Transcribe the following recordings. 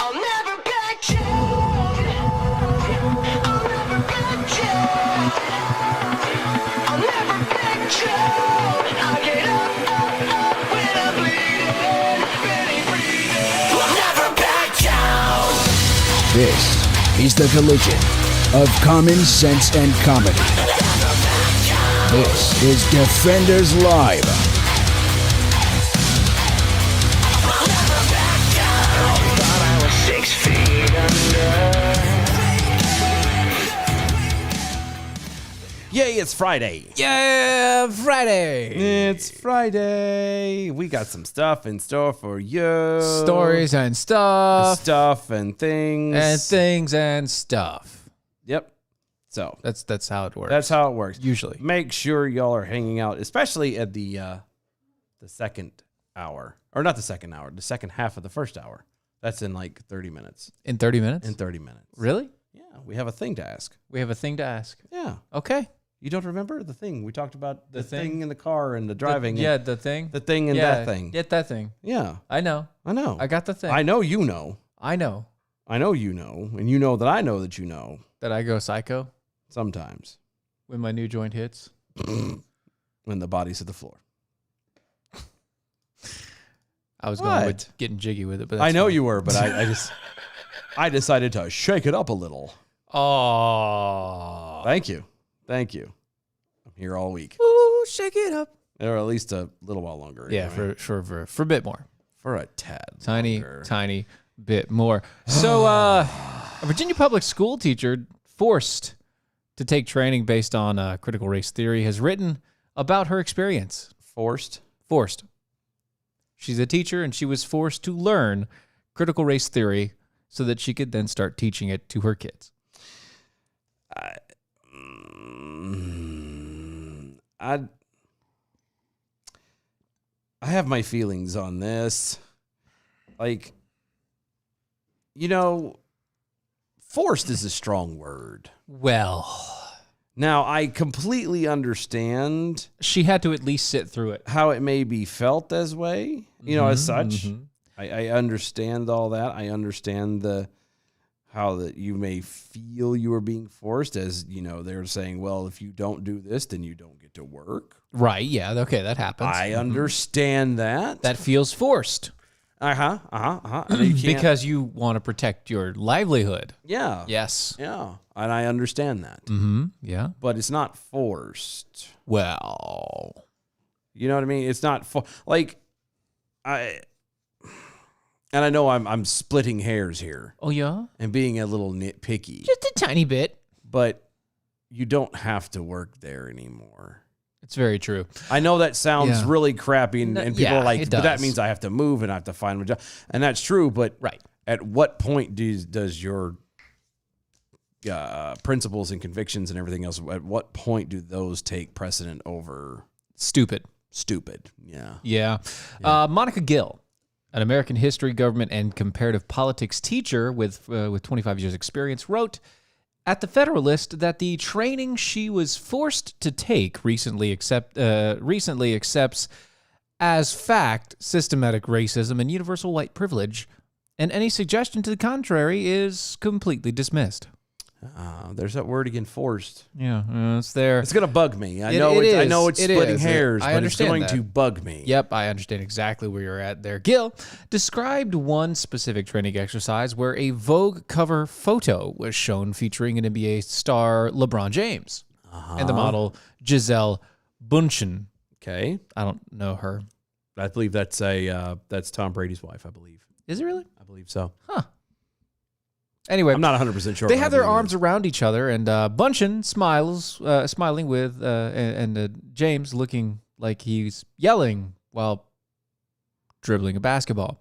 I'll never back down. I'll never back down. I'll never back down. I get up when I'm bleeding, barely breathing. I'll never back down. This is the collision of common sense and comedy. This is Defenders Live. Thought I was 6 feet under. Yay, it's Friday. Yeah, Friday. It's Friday. We got some stuff in store for you. Stories and stuff. Stuff and things. And things and stuff. Yep. So That's how it works. that's how it works. Usually. Make sure y'all are hanging out, especially at the second hour. Or not the second hour, the second half of the first hour. That's in like 30 minutes. In 30 minutes? In 30 minutes. Really? Yeah, we have a thing to ask. We have a thing to ask. Yeah. Okay. You don't remember the thing? We talked about the thing? thing in the car and the driving. Yeah, and the thing. the thing and yeah, that thing. Yeah, that thing. Yeah. I know. I know. I got the thing. I know you know. I know I know you know. And you know that I know that you know. that I go psycho Sometimes. when my new joint hits. When the body's at the floor. I was going with What? getting jiggy with it, but I know fine. you were, but I decided to shake it up a little. Oh. Thank you. Thank you. I'm here all week. Ooh, shake it up. Or at least a little while longer. Yeah, anyway. for a bit more. for a tad. Tiny longer. bit more. So, a Virginia public school teacher forced to take training based on critical race theory has written about her experience. Forced. She's a teacher, and she was forced to learn critical race theory so that she could then start teaching it to her kids. I have my feelings on this. Like, you know, forced is a strong word. Well, Now, I completely understand she had to at least sit through it. how it may be felt as way, you know, as such. mhm. I understand all that. I understand how that you may feel you are being forced, as, you know, they're saying, well, if you don't do this, then you don't get to work. Right, yeah, okay, that happens. I understand that. That feels forced And you can't- because you want to protect your livelihood. yeah. Yes. Yeah. And I understand that. Mm-hmm. Yeah. But it's not forced. Well, You know what I mean? It's not like and I know I'm splitting hairs here oh yeah, and being a little nitpicky, just a tiny bit. but you don't have to work there anymore. It's very true. I know that sounds Yeah. really crappy, and people yeah, are like, it but that does. means I have to move and I have to find a job. And that's true, but Right. at what point does your principles and convictions and everything else, at what point do those take precedent over Stupid. stupid? Yeah. Yeah. Monica Gill, an American history, government, and comparative politics teacher with 25 years experience, wrote at the Federalist that the training she was forced to take recently accepts as fact systematic racism and universal white privilege, and any suggestion to the contrary is completely dismissed. There's that word again, forced. Yeah, it's there. It's gonna bug me. I It know it's is. splitting hairs, I but understand it's going that. to bug me. Yep, I understand exactly where you're at there. Gill described one specific training exercise where a Vogue cover photo was shown featuring an NBA star LeBron James and the model Giselle Bundchen. Okay. I don't know her. I believe that's Tom Brady's wife, I believe. Is it really? I believe so. Anyway, I'm not 100% sure. they but I have their believe it arms is. around each other, and Bundchen smiling with, and James looking like he's yelling while dribbling a basketball.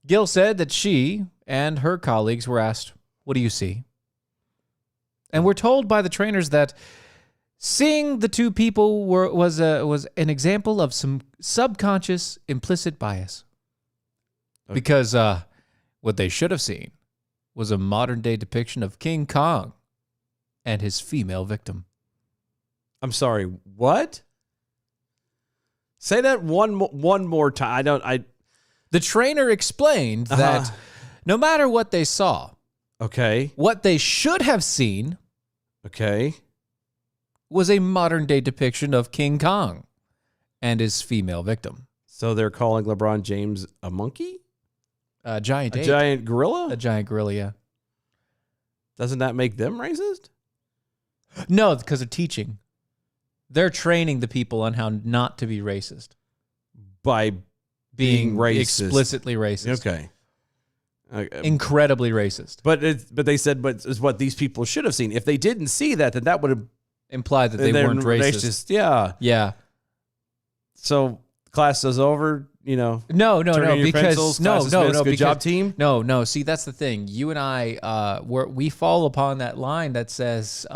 Gill said that she and her colleagues were asked, "What do you see?" And we're told by the trainers that seeing the two people was an example of some subconscious implicit bias, because what they should have seen was a modern-day depiction of King Kong and his female victim. I'm sorry. What? Say that one more time. The trainer explained that No matter what they saw, Okay. what they should have seen Okay. was a modern day depiction of King Kong and his female victim. So they're calling LeBron James a monkey? A giant A ape. giant gorilla? A giant gorilla, yeah. Doesn't that make them racist? No, because they're teaching. They're training the people on how not to be racist. By being racist. Explicitly racist. Okay. Incredibly racist. But they said, but it's what these people should have seen. If they didn't see that, then that would have Implied that they weren't racist. Yeah. Yeah. So class is over. No, No, turn in your because pencils, class dismissed. Good job, team. No. See, that's the thing. You and I, we fall upon that line that says,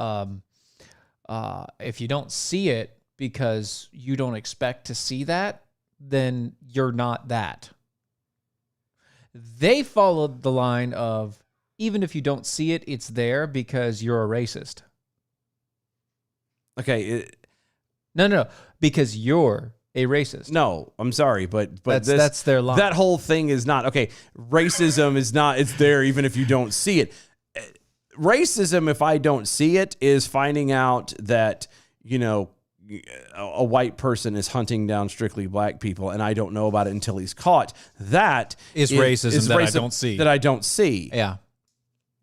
if you don't see it because you don't expect to see that, then you're not that. They followed the line of, even if you don't see it, it's there because you're a racist. Okay. No, because you're a racist. No, I'm sorry, but That's their line. That whole thing is not okay. Racism is not. It's there even if you don't see it. Racism, if I don't see it, is finding out that a white person is hunting down strictly black people, and I don't know about it until he's caught. That Is racism that I don't see. That I don't see. Yeah.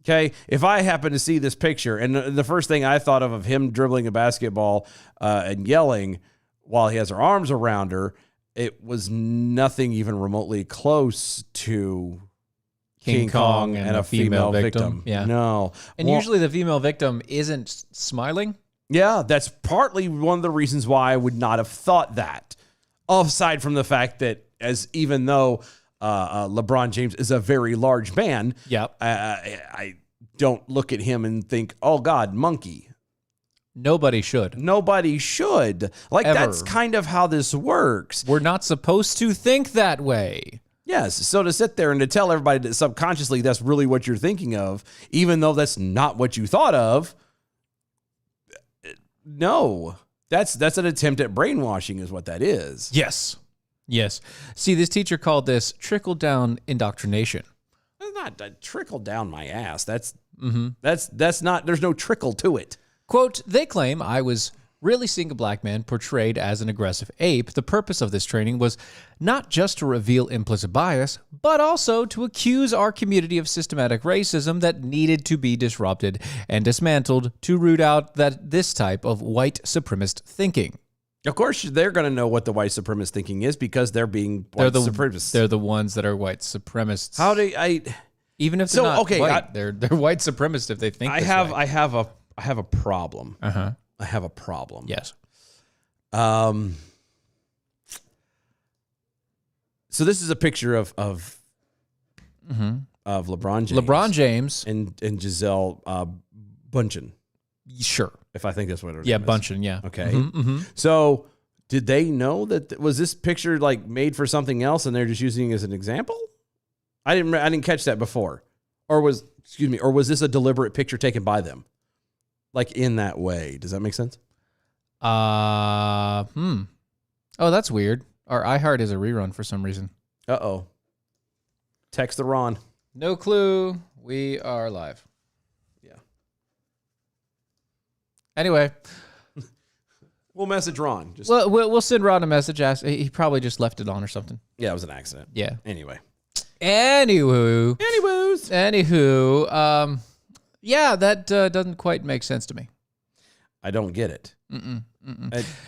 Okay, if I happen to see this picture, and the first thing I thought of him dribbling a basketball and yelling while he has her arms around her, it was nothing even remotely close to King Kong and a female victim. Yeah. No. And usually the female victim isn't smiling. Yeah, that's partly one of the reasons why I would not have thought that. Aside from the fact that even though LeBron James is a very large man, Yep. I don't look at him and think, oh God, monkey. Nobody should. Nobody should. Like, Ever. that's kind of how this works. We're not supposed to think that way. Yes. So to sit there and to tell everybody that subconsciously that's really what you're thinking of, even though that's not what you thought of, no. That's an attempt at brainwashing is what that is. Yes. See, this teacher called this trickle-down indoctrination. It's not a trickle down my ass. That's not, there's no trickle to it. Quote, they claim I was really seeing a black man portrayed as an aggressive ape. The purpose of this training was not just to reveal implicit bias, but also to accuse our community of systematic racism that needed to be disrupted and dismantled to root out this type of white supremacist thinking. Of course, they're going to know what the white supremacist thinking is because they're being white supremacists. They're the ones that are white supremacists. How do I? Even if they're not okay, white, they're white supremacists if they think. I have a problem. Uh-huh. I have a problem. Yes. So this is a picture of LeBron James. LeBron James. and Giselle Bundchen, Sure. if I think that's what it is. Yeah, Bundchen, yeah. Okay. Mm-hmm. So did they know that was this picture like made for something else and they're just using it as an example? I didn't catch that before. Or was this a deliberate picture taken by them? Like in that way. Does that make sense? Oh, that's weird. Our iHeart is a rerun for some reason. Uh-oh. Text the Ron. No clue. We are live. Yeah. Anyway, We'll message Ron. Just we'll send Ron a message. He probably just left it on or something. yeah, it was an accident. Yeah. Anyway. Anywho. Anyways. Yeah, that doesn't quite make sense to me. I don't get it.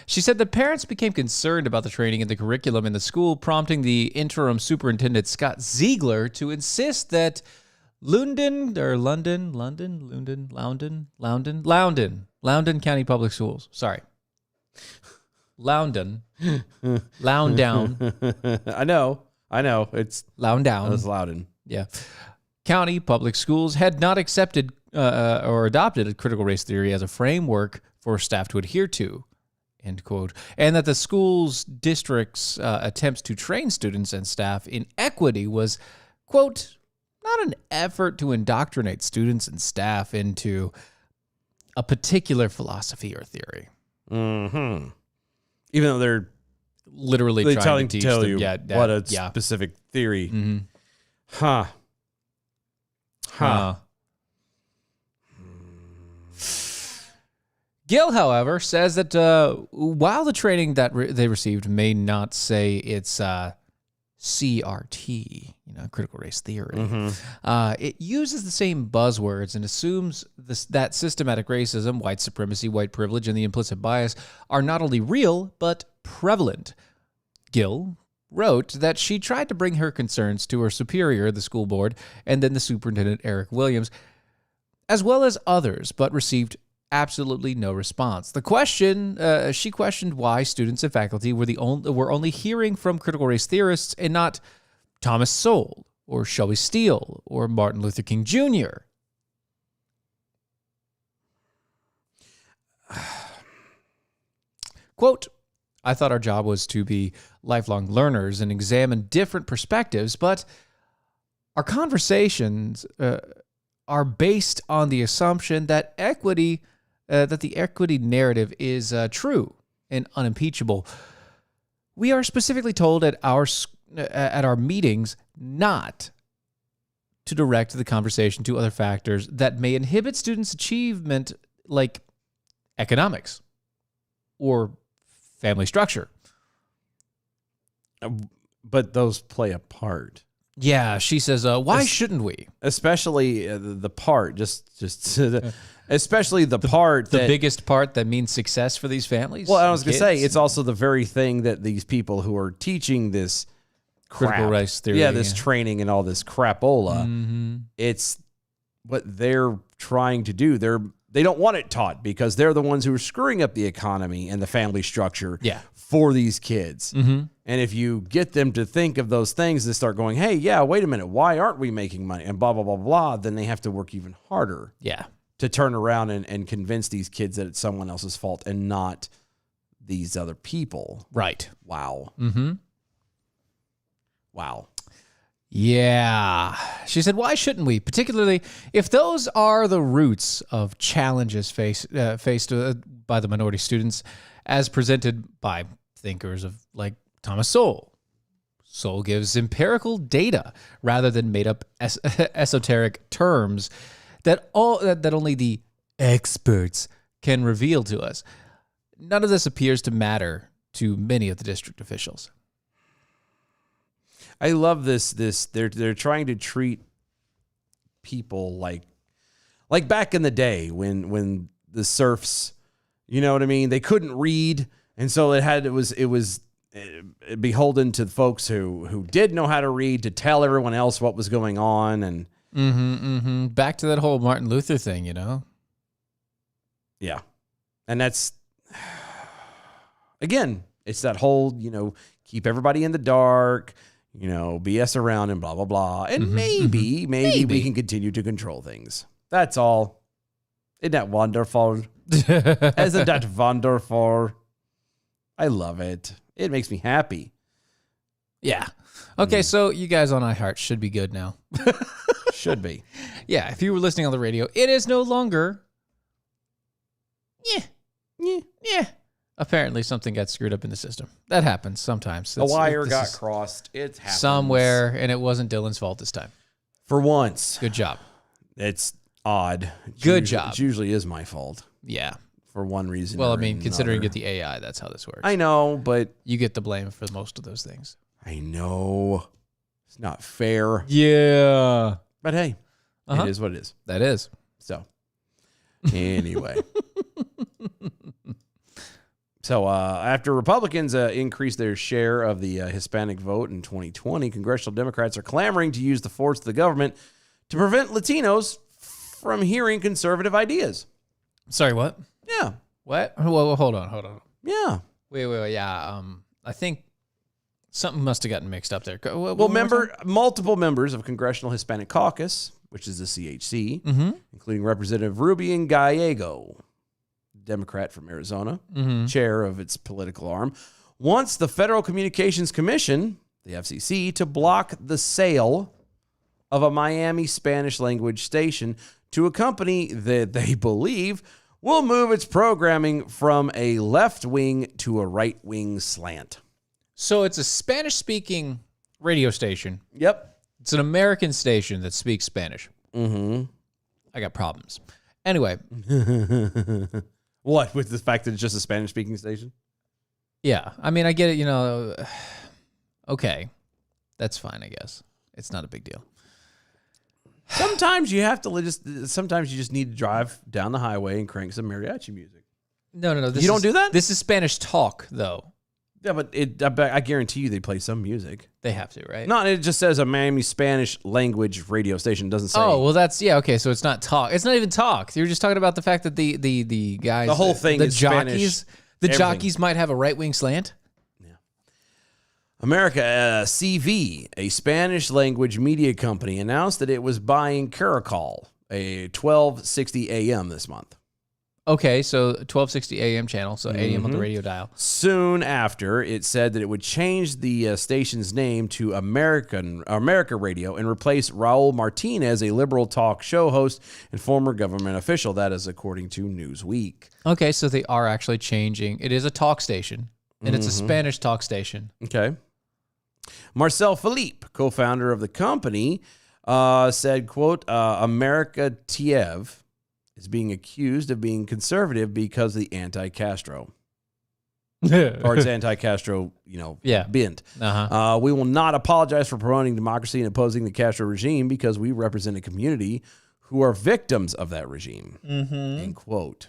She said the parents became concerned about the training and the curriculum in the school, prompting the interim superintendent, Scott Ziegler, to insist that Loudon County Public Schools. Sorry. Loudon. I know. It's Loudon. That's Loudon. Yeah. County public schools had not accepted or adopted a critical race theory as a framework for staff to adhere to, end quote, and that the school's district's attempts to train students and staff in equity was, quote, not an effort to indoctrinate students and staff into a particular philosophy or theory. Mm-hmm. Even though they're Literally trying to teach tell them. you Yeah, what a specific theory. Mm-hmm. Huh. Huh. Gil, however, says that while the training that they received may not say it's CRT, critical race theory, it uses the same buzzwords and assumes that systematic racism, white supremacy, white privilege, and the implicit bias are not only real, but prevalent. Gil wrote that she tried to bring her concerns to her superior, the school board, and then the superintendent, Eric Williams, as well as others, but received absolutely no response. She questioned why students and faculty were only hearing from critical race theorists and not Thomas Sowell or Shelby Steele or Martin Luther King Jr. Quote, I thought our job was to be lifelong learners and examine different perspectives, but our conversations are based on the assumption that the equity narrative is true and unimpeachable. We are specifically told at our meetings not to direct the conversation to other factors that may inhibit students' achievement, like economics or family structure. But those play a part. Yeah, she says, why shouldn't we? Especially the part, especially the part The that, biggest part that means success for these families? well, I was going to say, kids? it's also the very thing that these people who are teaching this Critical crap, race theory, yeah, this yeah. training and all this crapola, it's what they're trying to do. They don't want it taught because they're the ones who are screwing up the economy and the family structure for these kids. And if you get them to think of those things and start going, hey, yeah, wait a minute, why aren't we making money? And blah, blah, blah, blah, then they have to work even harder to turn around and convince these kids that it's someone else's fault and not these other people. Right. Wow. Wow. Yeah. She said, why shouldn't we? Particularly if those are the roots of challenges faced by the minority students as presented by thinkers like Thomas Sowell. Sowell gives empirical data rather than made up esoteric terms that only the experts can reveal to us. None of this appears to matter to many of the district officials. I love this. They're trying to treat people like back in the day when the serfs, you know what I mean? They couldn't read, and so it was beholden to folks who did know how to read to tell everyone else what was going on, and Back to that whole Martin Luther thing, yeah, and that's again, it's that whole keep everybody in the dark. BS around and blah, blah, blah. And maybe we can continue to control things. That's all. Isn't that wonderful? Isn't that wonderful? I love it. It makes me happy. Yeah. Okay, so you guys on iHeart should be good now. Should be. Yeah, if you were listening on the radio, it is no longer... Yeah. Apparently something got screwed up in the system. That happens sometimes. A wire got crossed. It happens. Somewhere, and it wasn't Dylan's fault this time. For once. Good job. It's odd. Good job. It usually is my fault. Yeah. For one reason. Well, or I mean, considering you another. get the AI, that's how this works. I know, but... You get the blame for most of those things. I know. It's not fair. Yeah. But hey, it is what it is. That is. So, anyway. So, after Republicans increased their share of the Hispanic vote in 2020, congressional Democrats are clamoring to use the force of the government to prevent Latinos from hearing conservative ideas. Sorry, what? Yeah. What? Well, hold on. Yeah. Wait, yeah. I think something must have gotten mixed up there. Well, multiple members of Congressional Hispanic Caucus, which is the CHC, including Representative Ruben Gallego, Democrat from Arizona, chair of its political arm, wants the Federal Communications Commission, the FCC, to block the sale of a Miami Spanish language station to a company that they believe will move its programming from a left-wing to a right-wing slant. So it's a Spanish-speaking radio station. Yep. It's an American station that speaks Spanish. I got problems. Anyway, What, with the fact that it's just a Spanish-speaking station? yeah. I mean, I get it, okay. That's fine, I guess. It's not a big deal. Sometimes you have to sometimes you just need to drive down the highway and crank some mariachi music. No. You don't do that? This is Spanish talk, though. Yeah, but I guarantee you they play some music. They have to, right? No, it just says a Miami Spanish language radio station. It doesn't say. Oh, well, okay. So it's not talk. It's not even talk. You're just talking about the fact that the guys, The whole thing the is jockeys, Spanish, the everything. jockeys might have a right wing slant. America CV, a Spanish language media company, announced that it was buying Caracol, a 1260 AM this month. Okay, so 1260 AM channel, so AM on the radio dial. Soon after, it said that it would change the station's name to America Radio and replace Raul Martinez, a liberal talk show host and former government official. That is according to Newsweek. Okay, so they are actually changing. It is a talk station, and it's a Spanish talk station. Okay. Marcel Philippe, co-founder of the company, said, quote, America TV is being accused of being conservative because of the anti-Castro. Or it's anti-Castro, Yeah. bent. Uh-huh. We will not apologize for promoting democracy and opposing the Castro regime because we represent a community who are victims of that regime. End quote.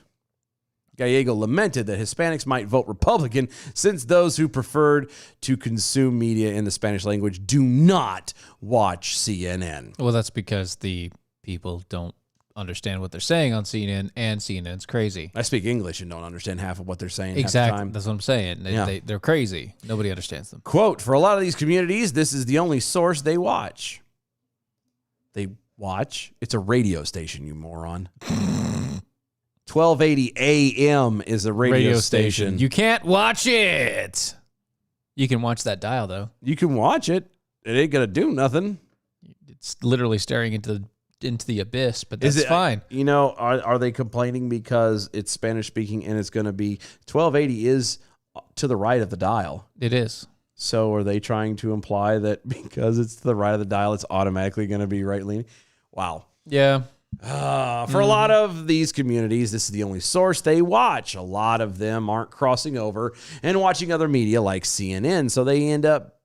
Gallego lamented that Hispanics might vote Republican since those who preferred to consume media in the Spanish language do not watch CNN. Well, that's because the people don't understand what they're saying on CNN, and CNN's crazy. I speak English and don't understand half of what they're saying half the Exactly. time. That's what I'm saying. They're crazy. Nobody understands them. Quote, for a lot of these communities, this is the only source they watch. They watch? It's a radio station, you moron. 1280 AM is a radio station. You can't watch it. You can watch that dial, though. You can watch it. It ain't going to do nothing. It's literally staring into the abyss, but that's fine. Are they complaining because it's Spanish speaking and it's going to be 1280 is to the right of the dial? It is. So are they trying to imply that because it's to the right of the dial, it's automatically going to be right leaning? Wow. Yeah. For a lot of these communities, this is the only source they watch. A lot of them aren't crossing over and watching other media like CNN, so they end up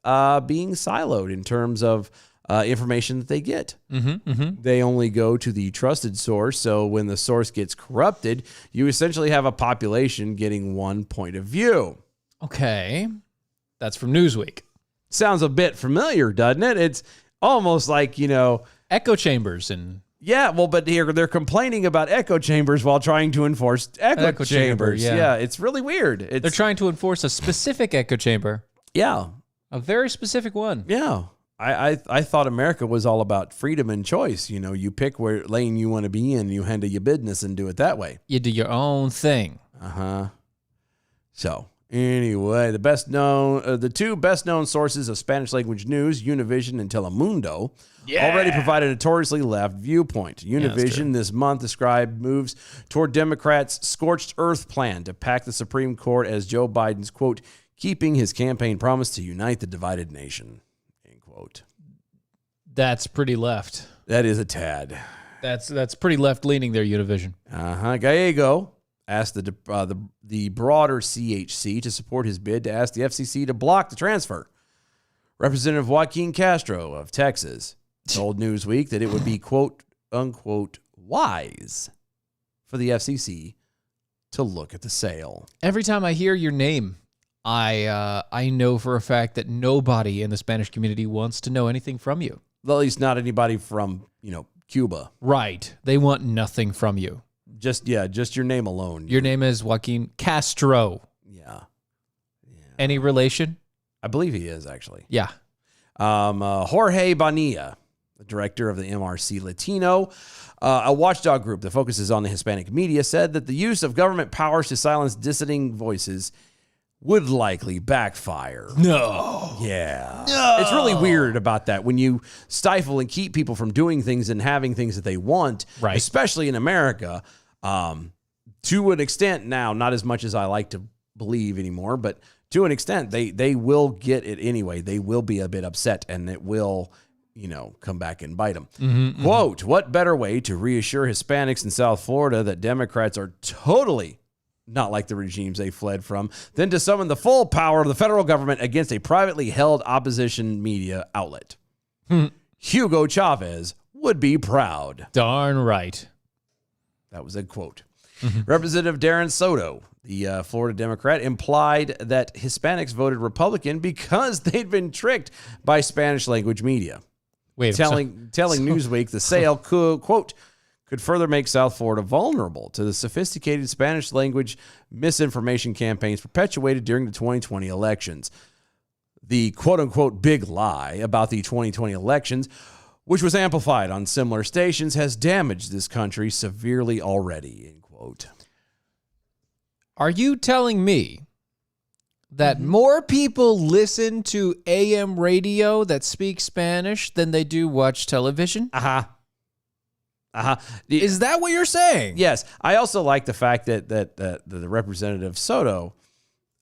being siloed in terms of information that they get. They only go to the trusted source, so when the source gets corrupted, you essentially have a population getting one point of view. Okay. That's from Newsweek. Sounds a bit familiar, doesn't it? It's almost like, Echo chambers and... Yeah, well, but here they're complaining about echo chambers while trying to enforce echo chambers. chamber, yeah. Yeah, it's really weird. They're trying to enforce a specific echo chamber. Yeah, A very specific one. yeah. I thought America was all about freedom and choice. You pick where lane you want to be in, you handle your business and do it that way. You do your own thing. So anyway, the two best known sources of Spanish language news, Univision and Telemundo, already provide a notoriously left viewpoint. Univision this month described moves toward Democrats' scorched earth plan to pack the Supreme Court as Joe Biden's, quote, keeping his campaign promise to unite the divided nation, end quote. That's pretty left. That is a tad. That's pretty left leaning there, Univision. Gallego asked the broader CHC to support his bid to ask the FCC to block the transfer. Representative Joaquin Castro of Texas told Newsweek that it would be, quote, unquote, wise for the FCC to look at the sale. Every time I hear your name, I know for a fact that nobody in the Spanish community wants to know anything from you. Well, at least not anybody from, Cuba. Right. They want nothing from you. Just your name alone. Your name is Joaquin Castro. Yeah. Any relation? I believe he is, actually. Yeah. Jorge Bonilla, the director of the MRC Latino, a watchdog group that focuses on the Hispanic media, said that the use of government powers to silence dissenting voices would likely backfire. No. Yeah. No. It's really weird about that when you stifle and keep people from doing things and having things that they want, right, especially in America, to an extent now, not as much as I like to believe anymore, but to an extent, they will get it anyway. They will be a bit upset, and it will come back and bite them. Quote, what better way to reassure Hispanics in South Florida that Democrats are totally not like the regimes they fled from than to summon the full power of the federal government against a privately held opposition media outlet. Hugo Chavez would be proud. Darn right. That was a quote. Representative Darren Soto, the Florida Democrat, implied that Hispanics voted Republican because they'd been tricked by Spanish language media. Telling Newsweek the sale could further make South Florida vulnerable to the sophisticated Spanish language misinformation campaigns perpetuated during the 2020 elections. The quote unquote big lie about the 2020 elections, which was amplified on similar stations, has damaged this country severely already, end quote. Are you telling me that more people listen to AM radio that speak Spanish than they do watch television? Is that what you're saying? Yes. I also like the fact that the Representative Soto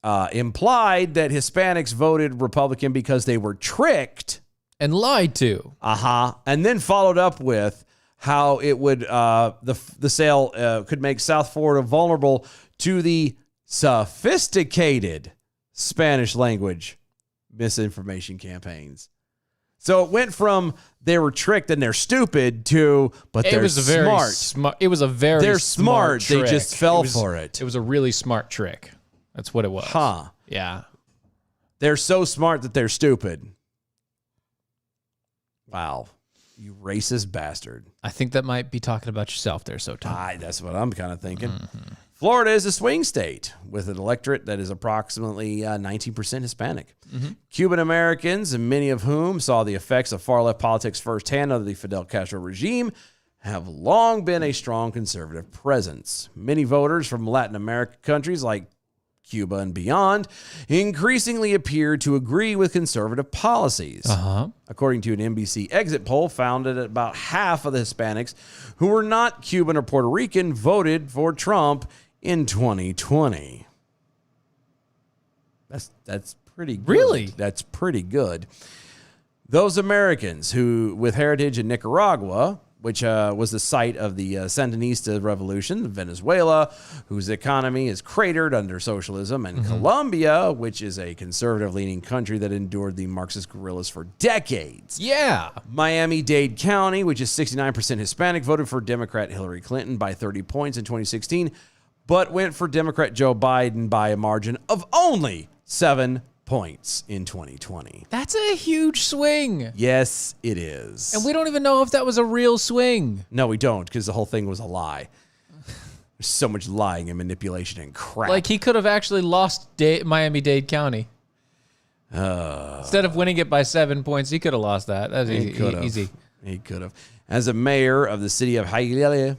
implied that Hispanics voted Republican because they were tricked. And lied to. And then followed up with how it would the sale could make South Florida vulnerable to the sophisticated Spanish language misinformation campaigns. So it went from they were tricked and they're stupid to they're smart. It was a very they're smart They trick. just fell for it. It was a really smart trick. That's what it was. Yeah. They're so smart that they're stupid. Wow. You racist bastard. I think that might be talking about yourself there, Soto. That's what I'm kind of thinking. Florida is a swing state with an electorate that is approximately 19% Hispanic. Cuban Americans, and many of whom saw the effects of far-left politics firsthand under the Fidel Castro regime, have long been a strong conservative presence. Many voters from Latin American countries like Cuba and beyond increasingly appear to agree with conservative policies. According to an NBC exit poll, found that about half of the Hispanics who were not Cuban or Puerto Rican voted for Trump in 2020. That's pretty good. Really? That's pretty good. Those Americans who, with heritage in Nicaragua, which was the site of the Sandinista revolution, Venezuela, whose economy is cratered under socialism, and Colombia, which is a conservative-leaning country that endured the Marxist guerrillas for decades. Yeah. Miami-Dade County, which is 69% Hispanic, voted for Democrat Hillary Clinton by 30 points in 2016, but went for Democrat Joe Biden by a margin of only 7 points in 2020. That's a huge swing. Yes, it is. And we don't even know if that was a real swing. No, we don't, because the whole thing was a lie. There's so much lying and manipulation and crap. Like, he could have actually lost Miami-Dade County. Instead of winning it by 7 points, he could have lost that. That's easy. He could have. As a mayor of the city of Hialeah.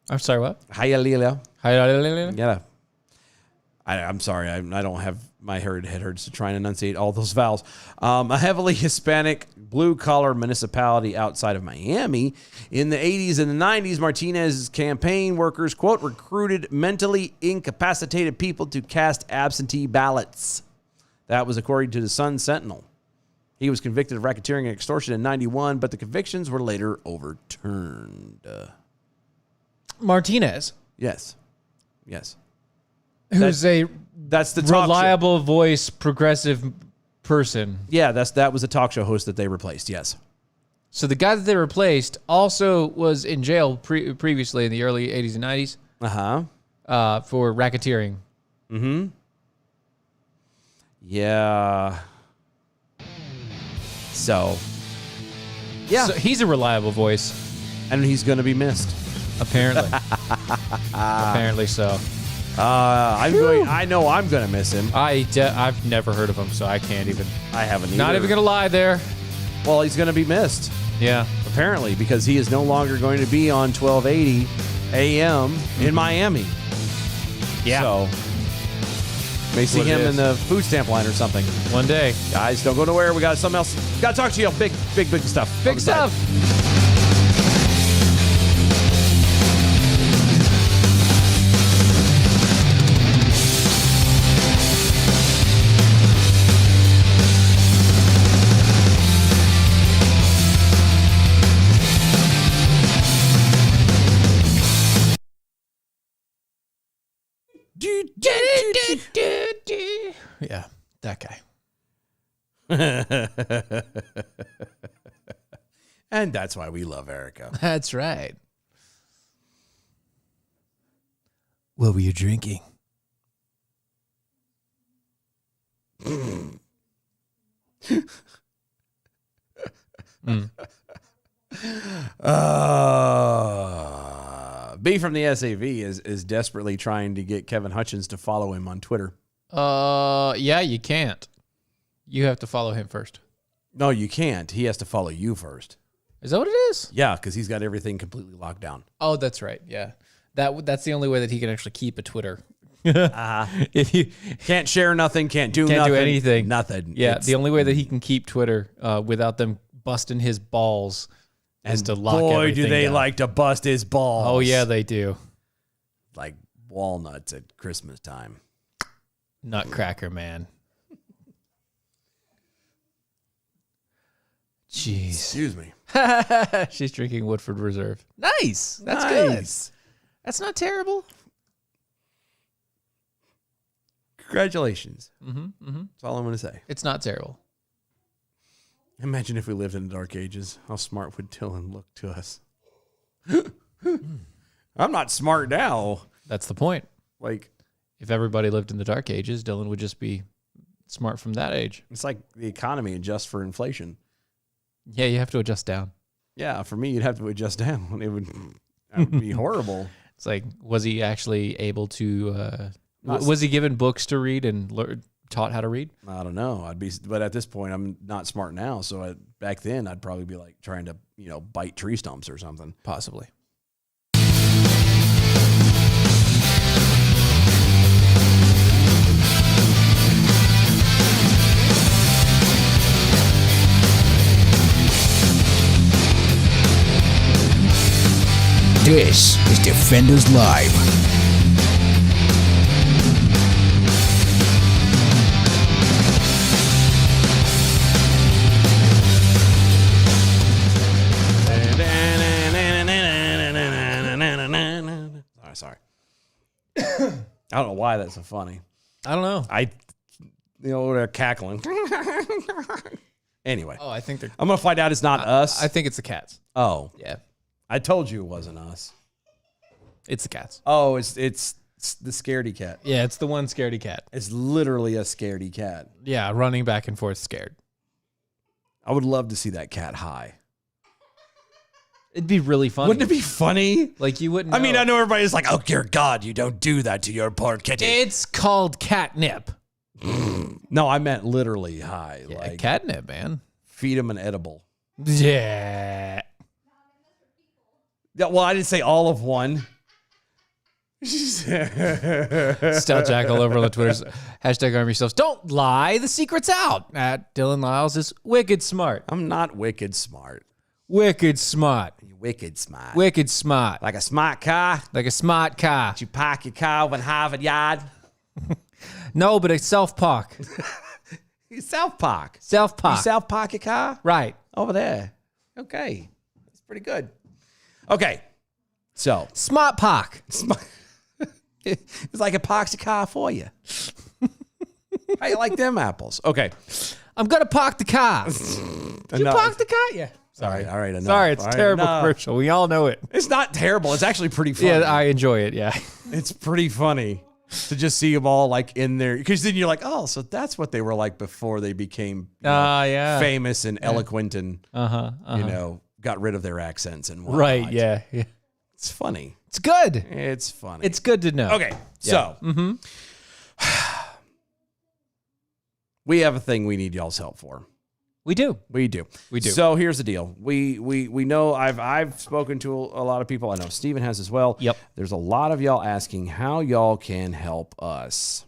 I'm sorry, what? Hialeah. Hialeah? Yeah. I'm sorry. I don't have my head hurts to try and enunciate all those vowels. A heavily Hispanic blue-collar municipality outside of Miami. In the 80s and the 90s, Martinez's campaign workers, quote, recruited mentally incapacitated people to cast absentee ballots. That was according to the Sun Sentinel. He was convicted of racketeering and extortion in 91, but the convictions were later overturned. Martinez. Yes. Who's That's the talk reliable voice, progressive person. Yeah, that was a talk show host that they replaced. Yes. So the guy that they replaced also was in jail previously in the early 80s and 90s. For racketeering. Yeah. So he's a reliable voice. And he's going to be missed. Apparently. Apparently so. I know I'm going to miss him. I've never heard of him, so I can't even. I haven't either. Not even going to lie there. Well, he's going to be missed. Yeah. Apparently, because he is no longer going to be on 1280 AM in Miami. Yeah. So, may see him in the food stamp line or something. One day. Guys, don't go nowhere. We got something else. Got to talk to you. Big stuff. Big stuff. Yeah, that guy. And that's why we love Erica. That's right. What were you drinking? B from the SAV is desperately trying to get Kevin Hutchins to follow him on Twitter. Yeah, you can't. You have to follow him first. No, you can't. He has to follow you first. Is that what it is? Yeah, because he's got everything completely locked down. Oh, that's right. Yeah, that's the only way that he can actually keep a Twitter. If you Can't share nothing, can't do can't nothing. do anything, Nothing. Yeah, It's- the only way that he can keep Twitter without them busting his balls is to lock boy, everything do they down. like to bust his balls. Oh yeah, they do. Like walnuts at Christmas time. Nutcracker man. Jeez. Excuse me. She's drinking Woodford Reserve. Nice. That's good. Nice. That's not terrible. Congratulations. Mm-hmm. That's all I'm going to say. It's not terrible. Imagine if we lived in the dark ages. How smart would Dylan look to us? I'm not smart now. That's the point. Like, If everybody lived in the dark ages, Dylan would just be smart from that age. it's like the economy adjusts for inflation. Yeah, you have to adjust down. Yeah, for me, you'd have to adjust down. That would be horrible. It's like, was he actually able to? Not- Was he given books to read and taught how to read? I don't know. But at this point, I'm not smart now. So back then, I'd probably be like trying to, bite tree stumps or something. Possibly. This is Defenders Live. Sorry. I don't know why that's so funny. I don't know. They're cackling. Anyway, Oh, I think they're. I'm gonna find out it's not us. I think it's the cats. Oh, Yeah, I told you it wasn't us. it's the cats. Oh, it's the scaredy cat. Yeah, it's the one scaredy cat. It's literally a scaredy cat. Yeah, running back and forth, scared. I would love to see that cat high. It'd be really funny. Wouldn't it be funny? Like you wouldn't. I mean, I know everybody's like, "Oh, dear God, you don't do that to your poor kitty." It's called catnip. No, I meant literally high. Yeah, Like catnip, man. feed him an edible. Yeah. Yeah, well, I didn't say all of one. Stout Jack all over on the Twitters. Hashtag arm yourselves. Don't lie. The secret's out. At Dylan Lyles is wicked smart. I'm not wicked smart. Wicked smart. You wicked smart. Wicked smart. Like a smart car. Like a smart car. You park your car in Harvard Yard. No, but a self-park. You self-park. You Self-park. self-park your car? Right. Over there. Okay. That's pretty good. Okay. So, Smart park. it's like it parks your car for you. How you like them apples? Okay. I'm going to park the car. Did you park the car? Yeah. Sorry. All right. Enough. Sorry, it's All right, terrible enough. commercial. We all know it. It's not terrible. It's actually pretty funny. Yeah, I enjoy it. Yeah. It's pretty funny to just see them all like in there. Because then you're like, oh, so that's what they were like before they became Yeah. famous and eloquent and, got rid of their accents and whatnot. Right. Yeah. Yeah. It's funny. It's good. It's funny. It's good to know. okay. So we have a thing we need y'all's help for. We do. We do. We do. So here's the deal. We know I've spoken to a lot of people. I know Steven has as well. Yep. There's a lot of y'all asking how y'all can help us.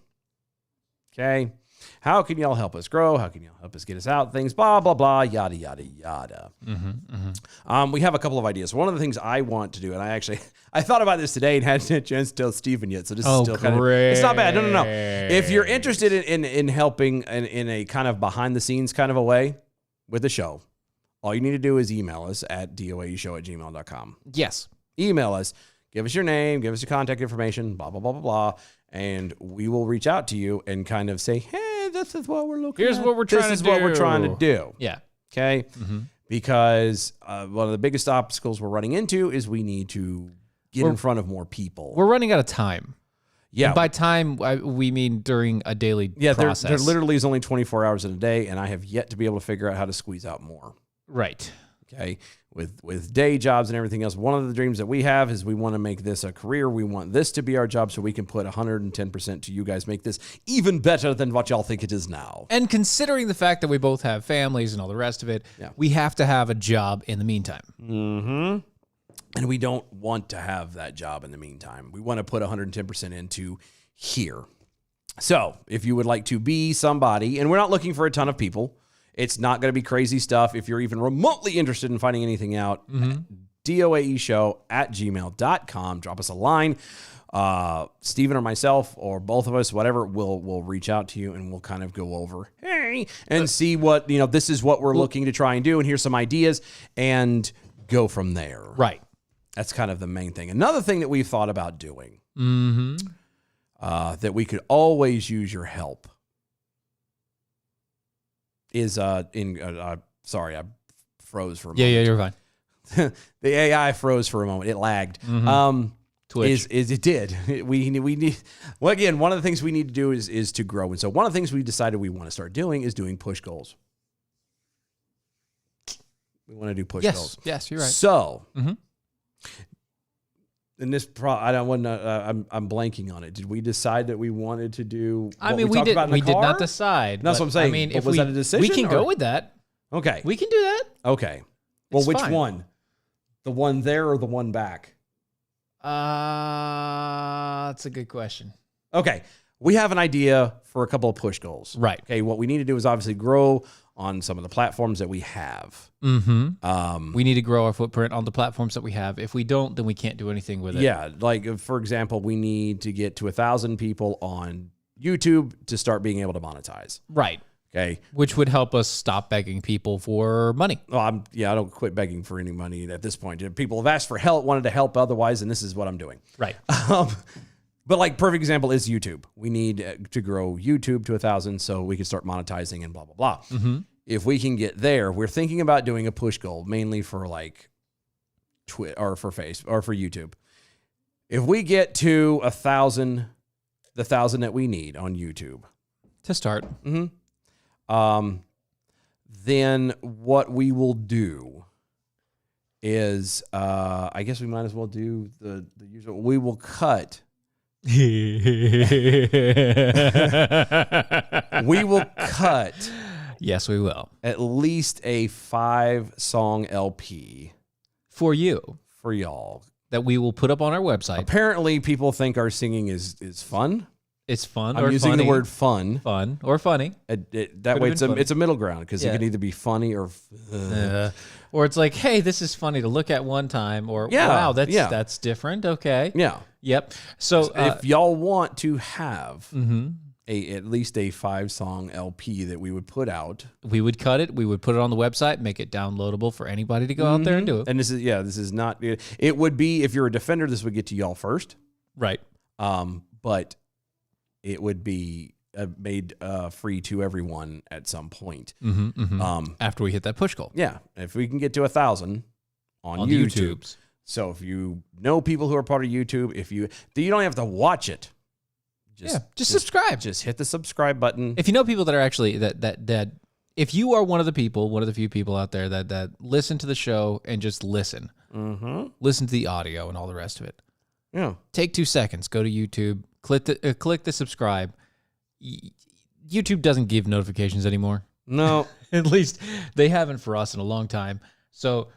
Okay. How can y'all help us grow? How can y'all help us get us out? Things, blah, blah, blah, yada, yada, yada. We have a couple of ideas. One of the things I want to do, and I thought about this today and hadn't had a chance to tell Steven yet, so this is still kind of, it's not bad. No. If you're interested in helping in a kind of behind the scenes kind of a way with the show, all you need to do is email us at doaeshow@gmail.com. Yes. Email us. give us your name, give us your contact information, blah, blah, blah, blah, blah. And we will reach out to you and kind of say, hey, this is what we're looking Here's at. what we're trying to This is what we're trying to do. do. Yeah. Okay. Because one of the biggest obstacles we're running into is we need to get in front of more people. We're running out of time. Yeah. And by time, we mean during a daily Yeah, process. there literally is only 24 hours in a day, and I have yet to be able to figure out how to squeeze out more. Right. Okay, with day jobs and everything else, one of the dreams that we have is we want to make this a career. We want this to be our job, so we can put 110% to you guys, make this even better than what y'all think it is now. And considering the fact that we both have families and all the rest of it, we have to have a job in the meantime. Mm-hmm. And we don't want to have that job in the meantime. We want to put 110% into here. So if you would like to be somebody, and we're not looking for a ton of people, it's not going to be crazy stuff. If you're even remotely interested in finding anything out, doaeshow@gmail.com. Drop us a line. Steven or myself or both of us, whatever, we'll reach out to you and we'll kind of go over, hey, and see what, this is what we're looking to try and do. And here's some ideas and go from there. Right. That's kind of the main thing. Another thing that we've thought about doing, that we could always use your help is sorry, I froze for a moment. Yeah, you're fine. The AI froze for a moment. It lagged. Twitch. Is it did. We need, well, again, one of the things we need to do is to grow. And so one of the things we decided we want to start doing is doing push goals. We want to do push goals. Yes, you're right. So, and this, I'm blanking on it. Did we decide that we wanted to do? I what mean, we talked did. about in We the did car? not decide. That's but, what I'm saying. I mean, But if was we, that a decision, we can or- go with that. Okay. We can do that. Okay. Well, It's which fine. one? The one there or the one back? That's a good question. Okay. We have an idea for a couple of push goals. Right. Okay. What we need to do is obviously grow on some of the platforms that we have. We need to grow our footprint on the platforms that we have. If we don't, then we can't do anything with it. Yeah. Like, for example, we need to get to 1,000 people on YouTube to start being able to monetize. Right. Okay. Which would help us stop begging people for money. Well, I don't quit begging for any money at this point. People have asked for help, wanted to help otherwise, and this is what I'm doing. Right. But like perfect example is YouTube. We need to grow YouTube to 1,000 so we can start monetizing and blah, blah, blah. If we can get there, we're thinking about doing a push goal mainly for like Twitch or for Facebook or for YouTube. If we get to 1,000, the 1,000 that we need on YouTube, To start. then what we will do is, I guess we might as well do the usual. We will cut. We will cut Yes, we will. at least a 5-song LP For you. for y'all. That we will put up on our website. Apparently, people think our singing is fun. It's fun I'm or using funny. the word fun. Fun or funny. That Could've way, been funny. it's a middle ground because Yeah. it can either be funny or. Or it's like, hey, this is funny to look at one time. Or, Yeah, wow, yeah. that's different. Okay. Yeah. Yep. So If y'all want to have at least a 5-song LP that we would put out, we would cut it. We would put it on the website, make it downloadable for anybody to go out there and do it. and this is not. It would be, if you're a defender, this would get to y'all first. Right. But it would be made free to everyone at some point. After we hit that push goal. Yeah, if we can get to 1,000 on On YouTube. YouTubes. So if you know people who are part of YouTube, you don't have to watch it. Just subscribe. Just hit the subscribe button. If you know people that are actually that if you are one of the few people out there that listen to the show and just listen to the audio and all the rest of it, Yeah. take 2 seconds, go to YouTube, click the subscribe. YouTube doesn't give notifications anymore. No. At least they haven't for us in a long time. So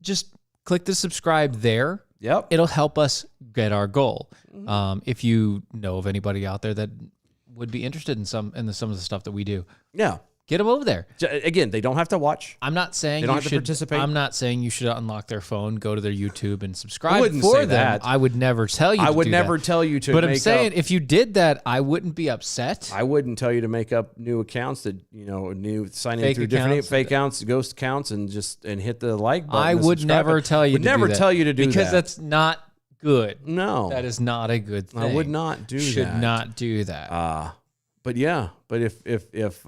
just click the subscribe there. Yep. It'll help us get our goal. If you know of anybody out there that would be interested in some of the stuff that we do, Yeah. get them over there. Again, they don't have to watch. I'm not saying They don't you have to should participate. I'm not saying you should unlock their phone, go to their YouTube, and subscribe I wouldn't for say them. that. I would never tell you. I to would do never that. tell you to But I'm make saying up, if you did that, I wouldn't be upset. I wouldn't tell you to make up new accounts that, sign in Fake through different accounts. fake accounts, ghost accounts, and hit the like button. I the would subscribe never button. tell you Would to never do that tell you to do because that. that's not good. No, That is not a good thing. I would not do Should that. not do that. But if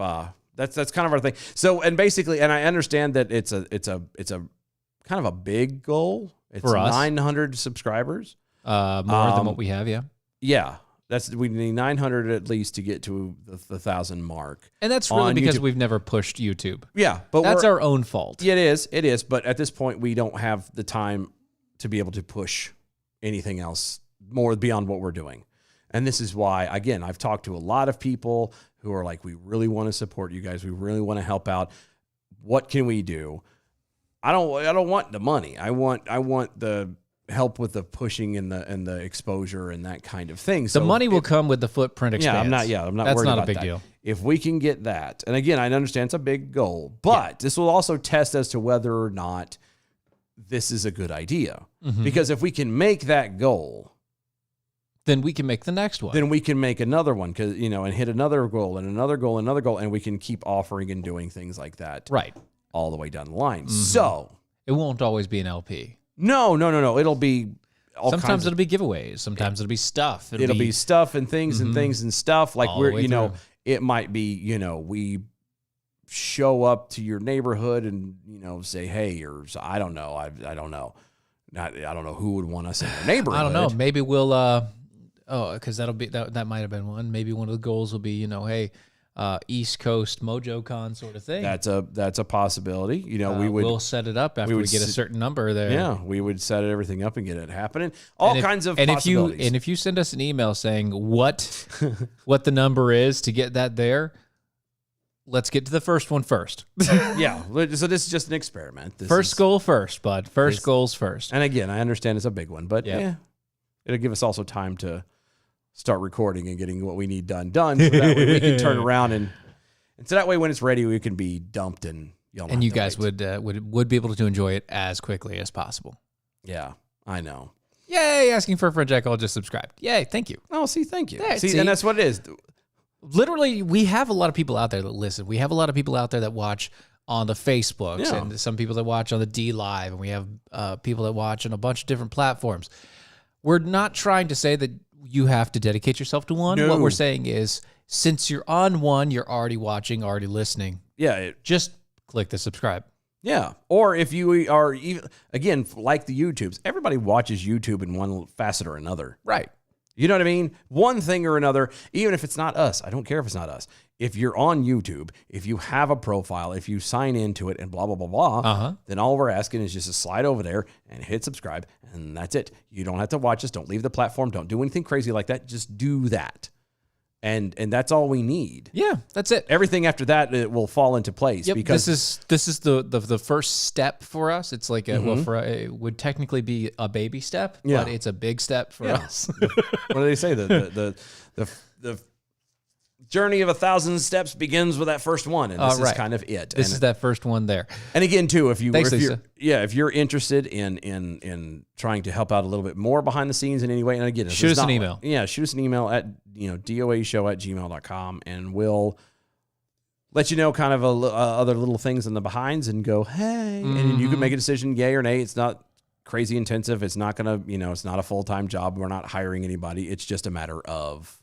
that's kind of our thing. So, and basically, and I understand that it's a kind of a big goal. It's For us? 900 subscribers. More than what we have, yeah. Yeah, we need 900 at least to get to the 1,000 mark. And that's really On because YouTube. we've never pushed YouTube. Yeah, but That's our own fault. Yeah, it is. But at this point, we don't have the time to be able to push anything else more beyond what we're doing. And this is why, again, I've talked to a lot of people who are like, we really want to support you guys. We really want to help out. What can we do? I don't want the money. I want the help with the pushing and the exposure and that kind of thing. The So money will come with the footprint yeah, expands. I'm not That's worried not about a big that. deal. If we can get that, and again, I understand it's a big goal, but this will also test as to whether or not this is a good idea. Mm-hmm. Because if we can make that goal, Then we can make the next one. then we can make another one, because and hit another goal and another goal, and another goal, and we can keep offering and doing things like that Right. all the way down the line. Mm-hmm. So It won't always be an LP. no, it'll be all Sometimes kinds of, it'll be giveaways. Sometimes it'll be stuff. it'll be stuff and things and things and stuff. Like All the way through. it might be, we show up to your neighborhood and, say, hey, or I don't know. I don't know. I don't know who would want us in their neighborhood. I don't know. Maybe we'll because that'll be that might have been one. Maybe one of the goals will be, hey, East Coast MojoCon sort of thing. That's a possibility. we'll set it up after we would get a s- certain number there. Yeah, we would set everything up and get it happening. All kinds of possibilities. If you send us an email saying what the number is to get that there, let's get to the first one first. yeah. So this is just an experiment. First goal first, bud. First goals first. And again, I understand it's a big one, but Yeah. it'll give us also time to start recording and getting what we need done. So that way we can turn around and so that way when it's ready, we can be dumped and y'all don't And have you to guys wait. would be able to enjoy it as quickly as possible. Yeah, I know. Yay! Asking for a friend check. I'll just subscribe. Yay! Thank you. Oh, see, thank you. Yeah, see, see? and that's what it is. Literally, we have a lot of people out there that listen. We have a lot of people out there that watch on the Facebooks Yeah. and some people that watch on the D Live, and we have people that watch on a bunch of different platforms. We're not trying to say that you have to dedicate yourself to one. No. What we're saying is, since you're on one, you're already watching, already listening. Yeah, Just click the subscribe. yeah. Or if you are even again like the YouTubes, everybody watches YouTube in one facet or another. Right. You know what I mean? One thing or another, even if it's not us. I don't care if it's not us. If you're on YouTube, if you have a profile, if you sign into it and blah, blah, blah, blah, then all we're asking is just to slide over there and hit subscribe, and that's it. You don't have to watch us. Don't leave the platform. Don't do anything crazy like that. Just do that. And that's all we need. Yeah, that's it. Everything after that, it will fall into place. Yep, because this is the first step for us. It's like it would technically be a baby step, Yeah. but it's a big step for us. what do they say? The journey of 1,000 steps begins with that first one, and this is right. kind of it. This is that first one there. And again, too, if Thanks, Lisa. if you're interested in trying to help out a little bit more behind the scenes in any way, and again, Shoot us an email. Yeah, shoot us an email at doashow@gmail.com, and we'll let you know kind of other little things in the behinds, and go, hey, and you can make a decision, yay or nay. It's not crazy intensive. It's not gonna, it's not a full-time job. We're not hiring anybody. It's just a matter of,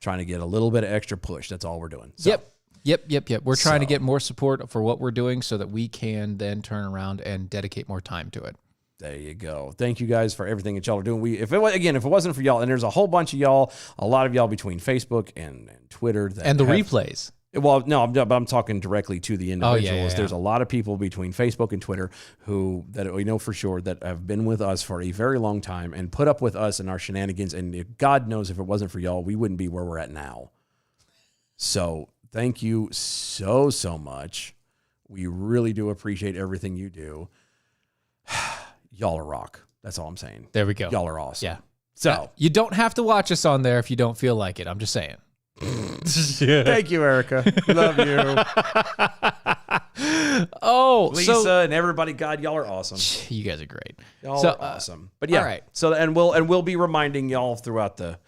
trying to get a little bit of extra push. That's all we're doing. So, Yep. We're trying to So- get more support for what we're doing so that we can then turn around and dedicate more time to it. There you go. Thank you guys for everything that y'all are doing. If it wasn't for y'all, and there's a whole bunch of y'all, a lot of y'all between Facebook and Twitter that And the have- replays. Well, no, I'm talking directly to the individuals. yeah. There's a lot of people between Facebook and Twitter that we know for sure that have been with us for a very long time and put up with us and our shenanigans. And God knows if it wasn't for y'all, we wouldn't be where we're at now. So thank you so much. We really do appreciate everything you do. Y'all are rock. That's all I'm saying. There we go. Y'all are awesome. Yeah. So You don't have to watch us on there if you don't feel like it. I'm just saying. thank you, Erica. Love you. Oh, Lisa so and everybody. God, y'all are awesome. you guys are great. Y'all So, are awesome. But yeah, all right. So and we'll be reminding y'all throughout the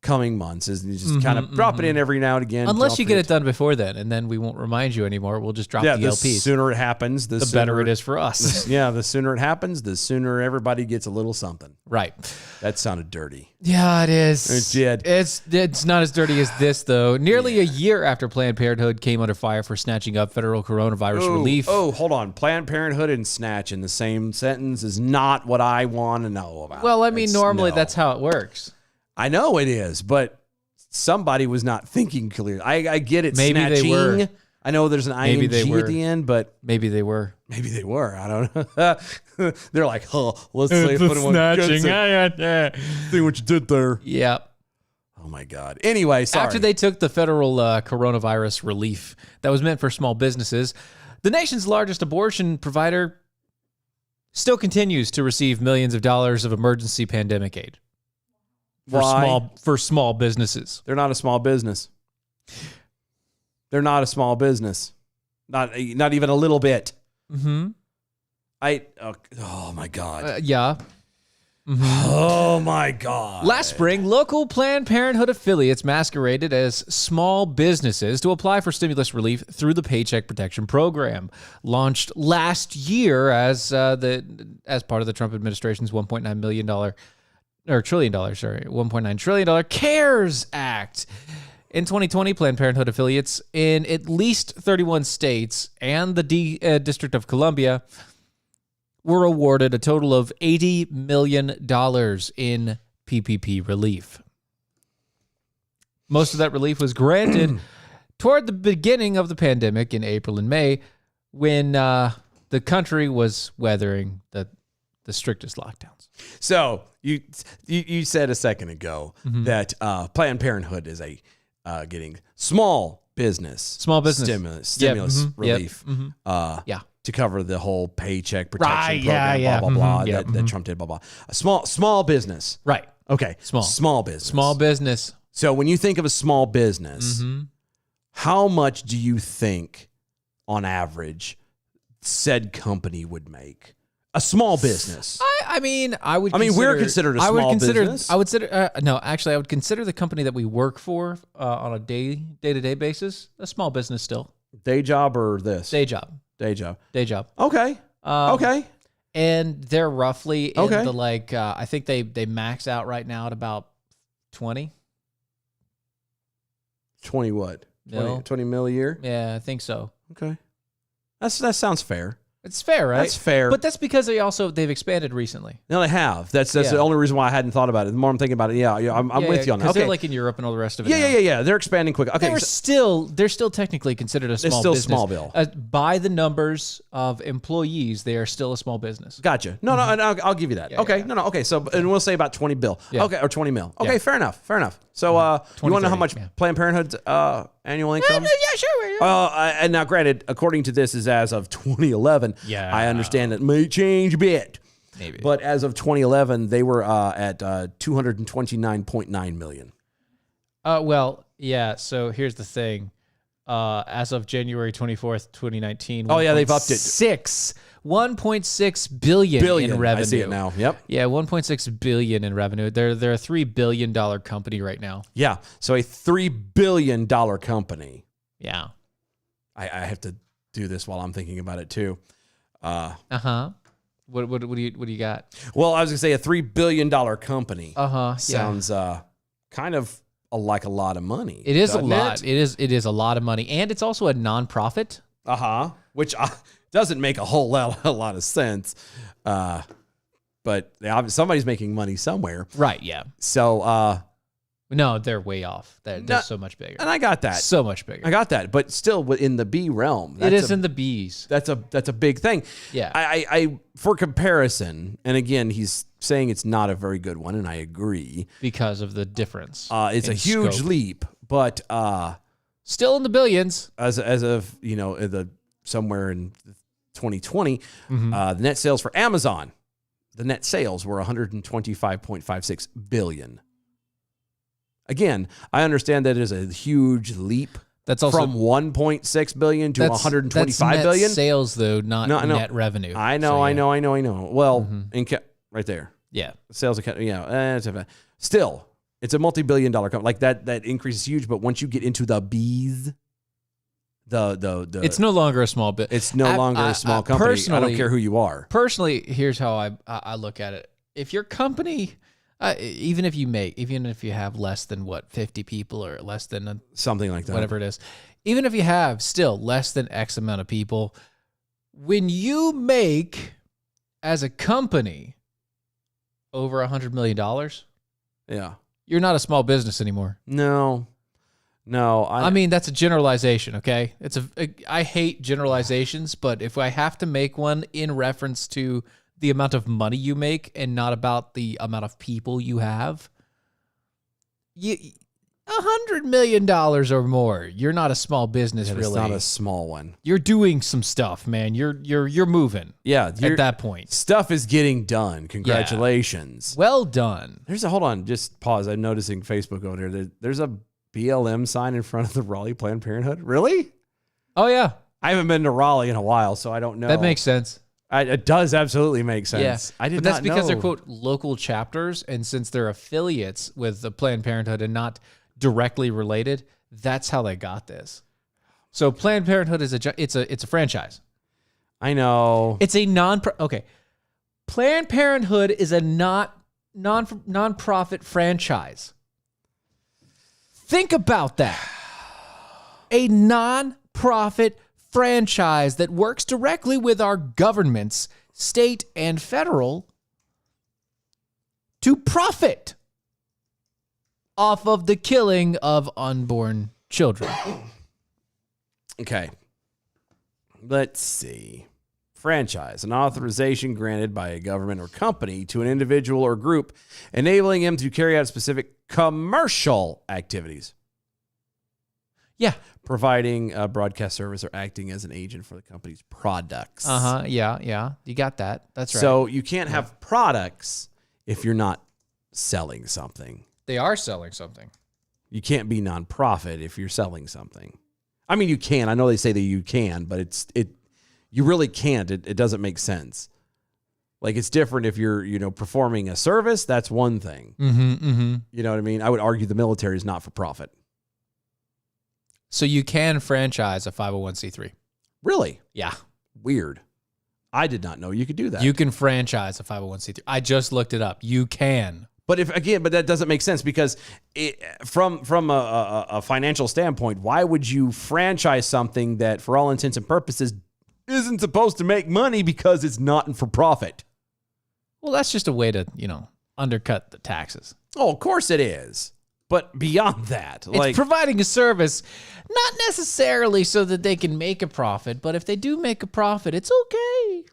coming months. Is you just kind of drop it in every now and again. Unless you Don't get it forget done before then, and then we won't remind you anymore. We'll just drop Yeah, the the LPs. sooner it happens, the better it is for us. Yeah, the sooner it happens, the sooner everybody gets a little something. Right. That sounded dirty. Yeah, it is. It did. It's not as dirty as this, though. Nearly a year after Planned Parenthood came under fire for snatching up federal coronavirus relief. Oh, hold on. Planned Parenthood and snatch in the same sentence is not what I want to know about. Well, I mean, It's- normally no. that's how it works. I know it is, but somebody was not thinking clearly. I get it. Maybe they snatching. were. I know there's an Maybe ing they were. at the end, but Maybe they were. maybe they were. I don't know. They're like, oh, let's say put them on see what you did there. Yeah. Oh my God. Anyway, sorry. After they took the federal coronavirus relief that was meant for small businesses, the nation's largest abortion provider still continues to receive millions of dollars of emergency pandemic aid Why? for small businesses. They're not a small business. They're not a small business. Not even a little bit. Mm-hmm. Oh my God. Yeah. Oh my God. Last spring, local Planned Parenthood affiliates masqueraded as small businesses to apply for stimulus relief through the Paycheck Protection Program, launched last year as part of the Trump administration's $1.9 trillion CARES Act. In 2020, Planned Parenthood affiliates in at least 31 states and the District of Columbia were awarded a total of $80 million in PPP relief. Most of that relief was granted toward the beginning of the pandemic in April and May, when the country was weathering the strictest lockdowns. So you said a second ago that Planned Parenthood is getting small business stimulus Yep. relief. Yeah. To cover the whole paycheck protection Right, program, yeah. blah blah blah Yeah, that Trump did, blah blah. A small business. Right. Okay, small business. Small business. So when you think of a small business, Mm-hmm. how much do you think, on average, said company would make? A small business. I mean, we're considered a small business. I would consider I would consider the company that we work for on a day-to-day basis a small business still. Day job or this? Day job. Day job. Day job. Okay. Okay. And they're roughly in Okay. the I think they max out right now at about 20. 20 what? 20, Mil. 20 mil a year? Yeah, I think so. Okay. That sounds fair. It's fair, right? That's fair. But that's because they've expanded recently. No, they have. That's Yeah. the only reason why I hadn't thought about it. The more I'm thinking about it, I'm with you on that. Because Okay. they're like in Europe and all the rest of it. now. Yeah. They're expanding quick. Okay. They're still technically considered a small still business. small bill. By the numbers of employees, they are still a small business. Gotcha. No, and I'll give you that. Okay. yeah. No. Okay. So, and we'll say about 20 bill. Yeah. Okay. Or 20 mil. Okay. Yeah. Fair enough. So, you want to know how 30, much yeah. Planned Parenthood's annual income? Yeah, sure. And now, granted, according to this, is as of 2011. Yeah. I understand it may change a bit. Maybe. But as of 2011, they were at 229.9 million. Well, yeah. So here's the thing. As of January 24th, 2019. Oh, yeah, they've upped it. 1.6 billion in revenue. I see it now. Yep. Yeah, 1.6 billion in revenue. They're a $3 billion company right now. Yeah. So a $3 billion company. Yeah. I have to do this while I'm thinking about it too. Uh-huh. What do you got? Well, I was gonna say a $3 billion company Uh-huh. sounds kind of like a lot of money. It is a doesn't lot. It is a lot of money, and it's also a nonprofit. Which doesn't make a whole lot of sense. But somebody's making money somewhere. Right, yeah. So No, they're way off. They're No, so much bigger. and I got that. So much bigger. I got that. But still within the B realm. It is in the B's. That's a big thing. Yeah. I for comparison, and again, he's saying it's not a very good one, and I agree. Because of the difference. It's a in huge scope. leap, but Still in the billions. as of somewhere in 2020, the net sales for Amazon, the net sales were 125.56 billion. Again, I understand that it is a huge leap. That's also from 1.6 billion to 125 that's billion. net sales though, not No, I know. net revenue. I know, So, I yeah. know. Well, right there, Yeah. sales account. Still It's a multi-billion-dollar company. Like that increase is huge. But once you get into the B's, it's no longer a small bit. it's no longer a small company. I don't care who you are. Personally, here's how I look at it. If your company, even if you have less than 50 people or less than Something like that. whatever it is, even if you have still less than X amount of people, when you make as a company over $100 million, Yeah. you're not a small business anymore. No. I mean, that's a generalization, okay? I hate generalizations, but if I have to make one in reference to the amount of money you make and not about the amount of people you have, $100 million or more, you're not a small business, It's really. not a small one. You're doing some stuff, man. You're moving. Yeah. At that point. Stuff is getting done. Congratulations. Well done. Hold on, just pause. I'm noticing Facebook over there. There's a BLM sign in front of the Raleigh Planned Parenthood. Really? Oh yeah, I haven't been to Raleigh in a while, so I don't know. that makes sense. It does absolutely make sense. Yeah, I did but that's not because know. they're quote local chapters, and since they're affiliates with the Planned Parenthood and not directly related, that's how they got this. So Planned Parenthood is it's a franchise. I know. It's a Planned Parenthood is a non-profit franchise. Think about that. A non-profit franchise that works directly with our governments, state and federal, to profit off of the killing of unborn children. Okay. Let's see. Franchise, an authorization granted by a government or company to an individual or group, enabling him to carry out specific commercial activities. Yeah. Providing a broadcast service or acting as an agent for the company's products. Yeah. You got that. That's right. So you can't have products if you're not selling something. they are selling something. You can't be nonprofit if you're selling something. I mean, you can. I know they say that you can, but you really can't. It doesn't make sense. Like, it's different if you're, performing a service. That's one thing. You know what I mean? I would argue the military is not for profit. So you can franchise a 501c3. Really? Yeah. Weird. I did not know you could do that. You can franchise a 501c3. I just looked it up. You can. But that doesn't make sense because from a financial standpoint, why would you franchise something that, for all intents and purposes, isn't supposed to make money because it's not for profit? Well, that's just a way to, undercut the taxes. Oh, of course it is. But beyond that, It's providing a service, not necessarily so that they can make a profit, but if they do make a profit, it's okay.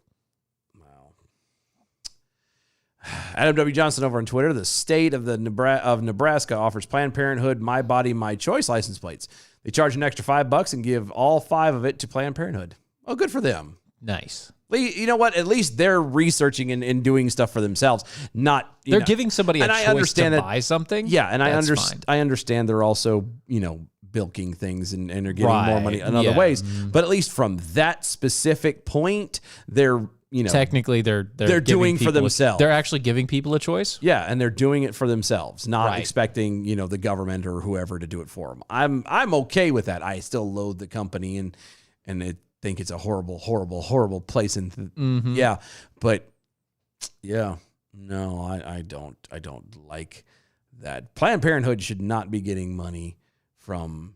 Adam W. Johnson over on Twitter, the state of Nebraska offers Planned Parenthood My Body, My Choice license plates. They charge an extra $5 and give all 5 of it to Planned Parenthood. Oh, good for them. Nice. You know what? At least they're researching and doing stuff for themselves. They're giving somebody a choice to buy something. Yeah, and That's I understand they're also, bilking things and are getting more money in other yeah. ways. But at least from that specific point, they're Technically, they're doing for themselves. They're actually giving people a choice. Yeah, and they're doing it for themselves, not Right. expecting the government or whoever to do it for them. I'm okay with that. I still loathe the company and think it's a horrible, horrible, horrible place. And yeah, but yeah, no, I don't like that. Planned Parenthood should not be getting money from.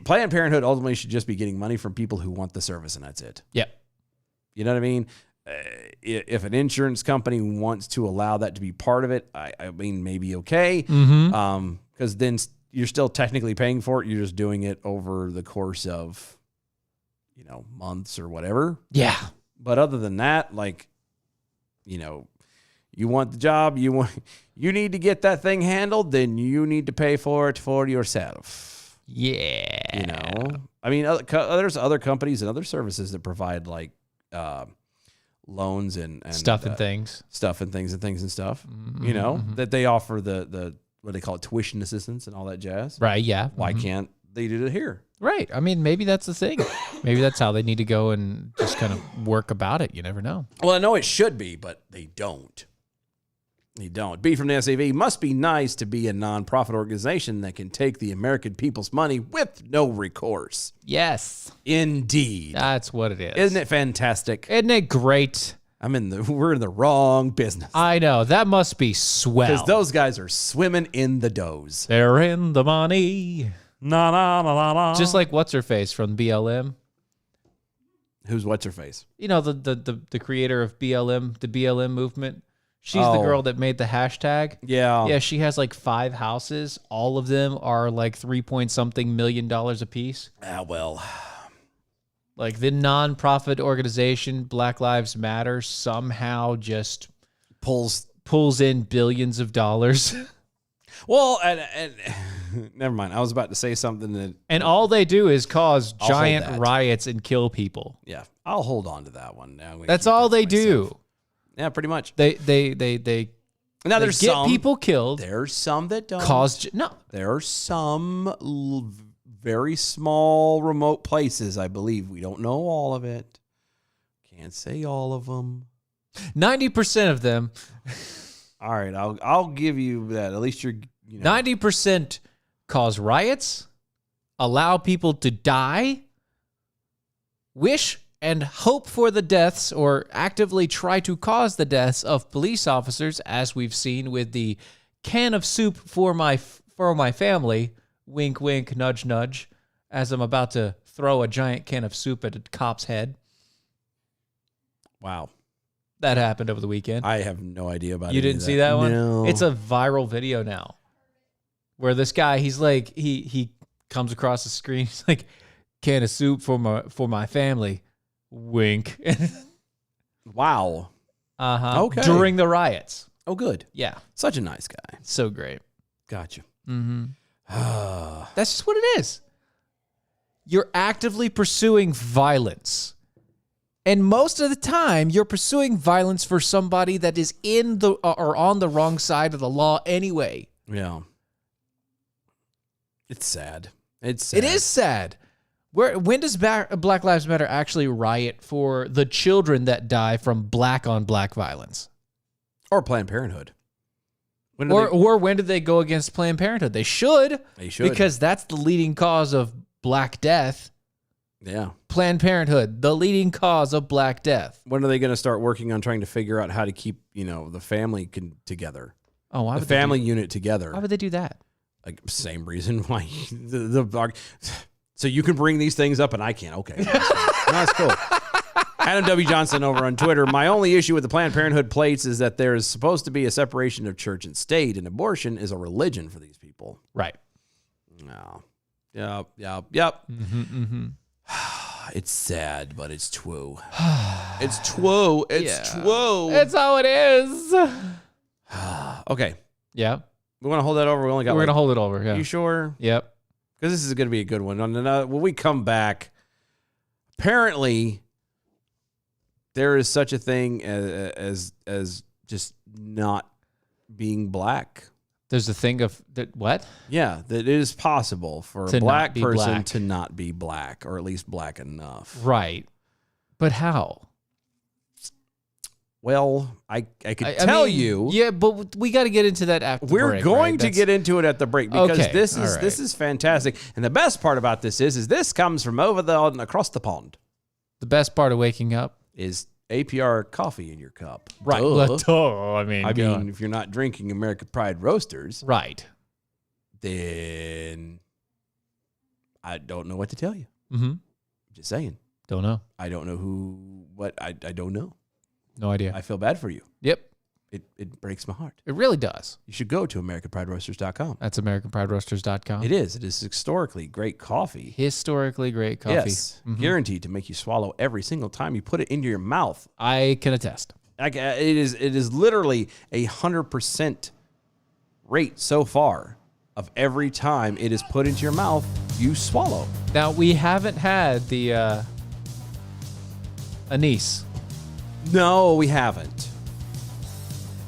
Planned Parenthood ultimately should just be getting money from people who want the service, and that's it. Yeah. You know what I mean? If an insurance company wants to allow that to be part of it, I mean, maybe okay. Because then you're still technically paying for it. You're just doing it over the course of, months or whatever. Yeah. But other than that, you want the job, you need to get that thing handled, then you need to pay for it for yourself. Yeah. I mean, there's other companies and other services that provide loans and Stuff and things. stuff and things and stuff, that they offer the what they call it, tuition assistance and all that jazz. Right. Yeah. Why can't they do it here? Right. I mean, maybe that's the thing. Maybe that's how they need to go and just kind of work about it. You never know. Well, I know it should be, but they don't. You don't. B from the SAV, must be nice to be a nonprofit organization that can take the American people's money with no recourse. Yes. Indeed. That's what it is. Isn't it fantastic? Isn't it great? We're in the wrong business. I know. That must be swell. Because those guys are swimming in the doughs. They're in the money. Na na na na na. Just like what's her face from BLM. Who's what's her face? You know, the creator of BLM, the BLM movement. She's the Oh. girl that made the hashtag. Yeah. Yeah, she has like 5 houses. All of them are like $3-point-something million a piece. Ah, well. Like the nonprofit organization Black Lives Matter somehow just Pulls. pulls in billions of dollars. Well, and never mind. I was about to say something that. And all they do is cause I'll hold giant that. riots and kill people. Yeah, I'll hold on to that one. Now That's all they do. Yeah, pretty much. They Now there's get some people killed. There's some that don't. No. There are some very small remote places, I believe. We don't know all of it. Can't say all of them. 90% of them. All right, I'll give you that. At least you're 90% cause riots, allow people to die, wish and hope for the deaths, or actively try to cause the deaths of police officers, as we've seen with the can of soup for my family. Wink, wink, nudge, nudge. As I'm about to throw a giant can of soup at a cop's head. Wow. That happened over the weekend. I have no idea about it. You didn't see that one? No. It's a viral video now where this guy, he's like, he comes across the screen. He's like, can of soup for my family. Wink. Wow. Uh-huh. Okay. During the riots. Oh, good. Yeah. Such a nice guy. So great. Gotcha. Mm-hmm. That's just what it is. You're actively pursuing violence. And most of the time, you're pursuing violence for somebody that is in the or on the wrong side of the law anyway. Yeah. It's sad. It's sad. It is sad. When does Black Lives Matter actually riot for the children that die from black on black violence? Or Planned Parenthood. When do Or when did they go against Planned Parenthood? They should. They should. Because that's the leading cause of black death. Yeah. Planned Parenthood, the leading cause of black death. When are they going to start working on trying to figure out how to keep, the family together? Oh, why The would they family unit together. Why would they do that? Like, same reason why so you can bring these things up and I can't. Okay. That's cool. Adam W. Johnson over on Twitter. My only issue with the Planned Parenthood plates is that there is supposed to be a separation of church and state, and abortion is a religion for these people. Right. No. Yep. Mm-hmm. It's sad, but it's true. It's true. It's true. That's how it is. Okay. Yeah. We want to hold that over. We only got We're going to hold it over. Yeah. You sure? Yep. Because this is going to be a good one. When we come back, apparently there is such a thing as just not being black. There's a thing of that. What? Yeah, that it is possible for To a not black be person black. to not be black, or at least black enough. Right. But how? Well, I could I tell mean, you. Yeah, but we got to get into that after the We're break, going right? to That's- get into it at the break because Okay, this all is right. this is fantastic. And the best part about this is this comes from across the pond. the best part of waking up. Is APR coffee in your cup. Right. Duh. Duh. I mean, If you're not drinking American Pride Roasters, right. then I don't know what to tell you. Mm-hmm. Just saying. Don't know. I don't know I don't know. No idea. I feel bad for you. Yep. It breaks my heart. It really does. You should go to AmericanPrideRoasters.com. That's AmericanPrideRoasters.com. It is historically great coffee. Historically great coffee. Yes, Mhm. guaranteed to make you swallow every single time you put it into your mouth. I can attest. Like, it is literally 100% rate so far of every time it is put into your mouth, you swallow. Now, we haven't had the anise. No, we haven't.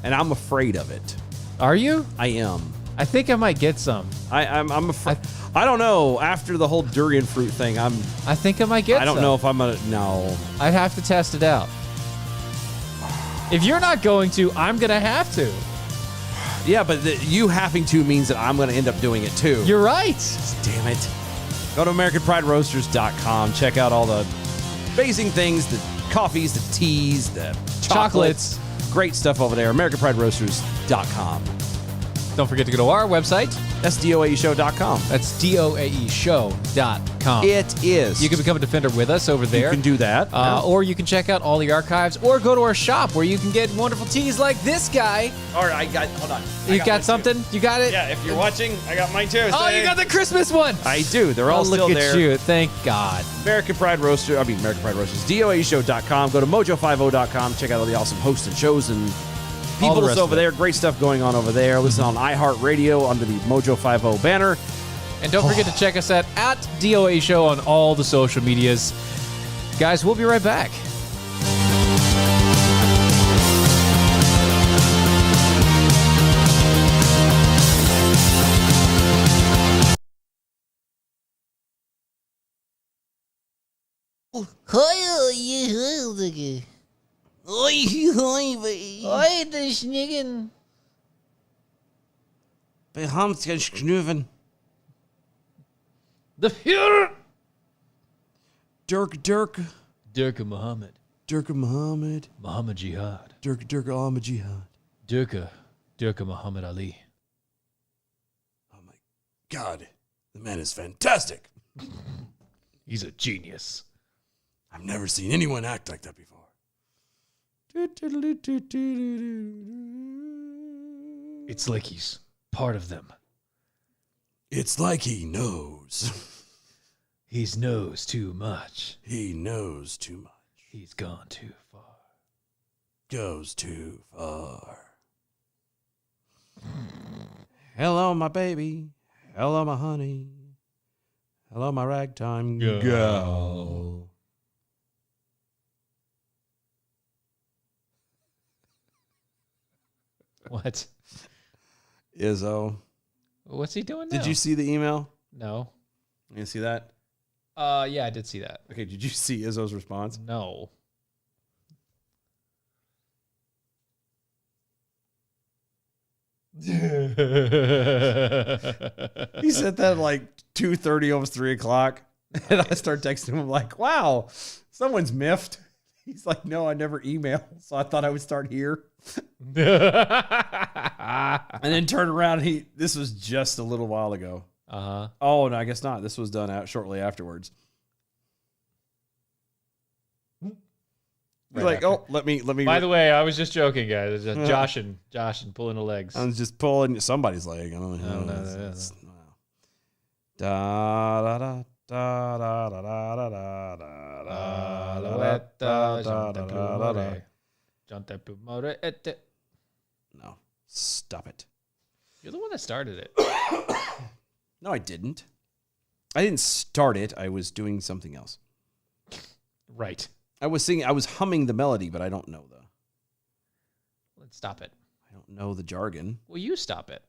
And I'm afraid of it. Are you? I am. I think I might get some. I'm afraid. I don't know. After the whole durian fruit thing, I think I might get some. I don't know if I'm gonna. No. I'd have to test it out. If you're not going to, I'm going to have to. Yeah, but you having to means that I'm going to end up doing it too. You're right. Damn it. Go to AmericanPrideRoasters.com. Check out all the amazing things, the coffees, the teas, the chocolates. Great stuff over there. AmericanPrideRoasters.com. Don't forget to go to our website. That's DOAEshow.com. That's DOAEshow.com. It is. You can become a defender with us over there. You can do that. Or you can check out all the archives, or go to our shop where you can get wonderful teas like this guy. All right, hold on. You got something? You got it? Yeah, if you're watching, I got mine too. Oh, you got the Christmas one. I do. They're all still look there. at you. Thank God. American Pride Roasters, DOAEshow.com. Go to mojo50.com. Check out all the awesome hosts and shows and All the people rest over of it. there. Great stuff going on over there. Listen on iHeartRadio under the Mojo50 banner. And don't forget to check us at DOA Show on all the social medias. Guys, we'll be right back. The Führer. Dirk Dirk Muhammad. Muhammad. Muhammad Jihad. Dirk Ahmed Jihad. Dirk Muhammad Ali. Oh my God. The man is fantastic. He's a genius. I've never seen anyone act like that before. It's like he's part of them. It's like he knows. He knows too much. He knows too much. He's gone too far. Goes too far. Hello, my baby. Hello, my honey. Hello, my ragtime girl. What? Izzo. What's he doing now? Did you see the email? No. You see that? Yeah, I did see that. Okay, did you see Izzo's response? No. He said that at like 2:30, almost 3 o'clock. And I start texting him like, wow, someone's miffed. He's like, no, I never email. So I thought I would start here. And then turn around. This was just a little while ago. Uh-huh. Oh, no, I guess not. This was done out shortly afterwards. He's like, oh, let me. By the way, I was just joking, guys. Joshing, pulling the legs. I was just pulling somebody's leg. I don't know. No. Da da da da da da da da da. No, stop it. You're the one that started it. No, I didn't. I didn't start it. I was doing something else. Right. I was singing. I was humming the melody, but I don't know Let's stop it. I don't know the jargon. Well, you stop it.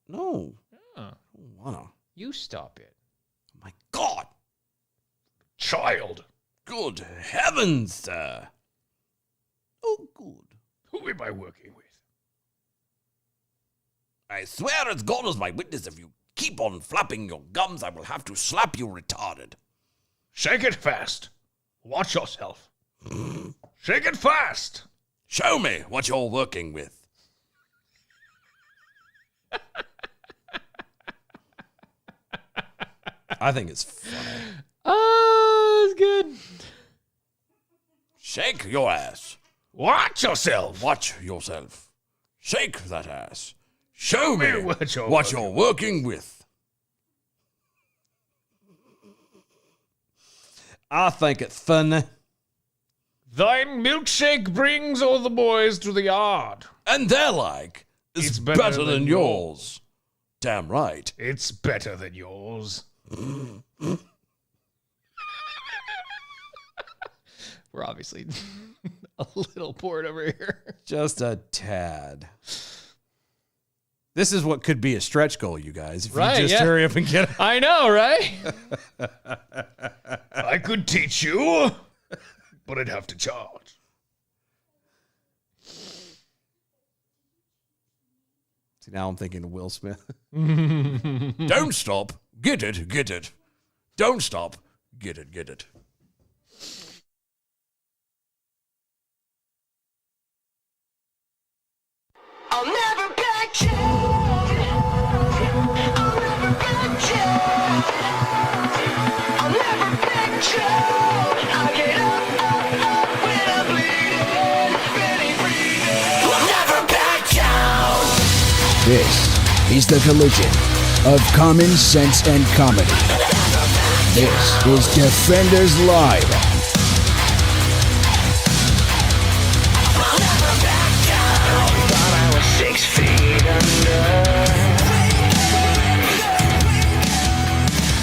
No, Oh, I don't wanna. you stop it. My God, Child. good heavens, sir. Oh, good. Who am I working with? I swear as God is my witness, if you keep on flapping your gums, I will have to slap you retarded. Shake it fast. Watch yourself. Shake it fast. Show me what you're working with. I think it's funny. Oh, it's good. Shake your ass. Watch yourself. Watch yourself. Shake that ass. Show me what you're working with. I think it's funny. Thine milkshake brings all the boys to the yard. And they're like, it's better than yours. Damn right. It's better than yours. We're obviously a little bored over here. Just a tad. This is what could be a stretch goal, you guys. If Right, you just yeah. hurry up and get it. I know, right? I could teach you, but I'd have to charge. See, now I'm thinking of Will Smith. Don't stop. Get it. Get it. Don't stop. Get it. Get it. I'll never back down. I'll never back down. I'll never back down. I get up when I'm bleeding, really breathing. I'll never back down. This is the collision of common sense and comedy. This is Defenders Live. I'll never back down. Thought I was 6 feet under.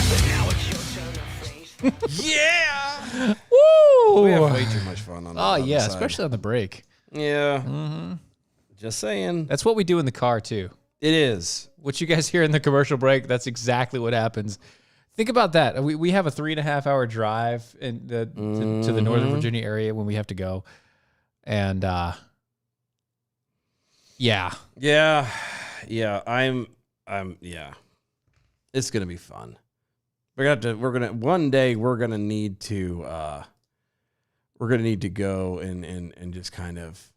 But now it's your turn to face. Yeah. Woo! We have way too much fun on that. Oh, other yeah, side. especially on the break. Yeah. Just saying. That's what we do in the car, too. It is. What you guys hear in the commercial break, that's exactly what happens. Think about that. We have a 3.5 hour drive to the Northern Virginia area when we have to go. And yeah. Yeah. Yeah. I'm yeah. It's gonna be fun. One day we're gonna need to go and just kind of,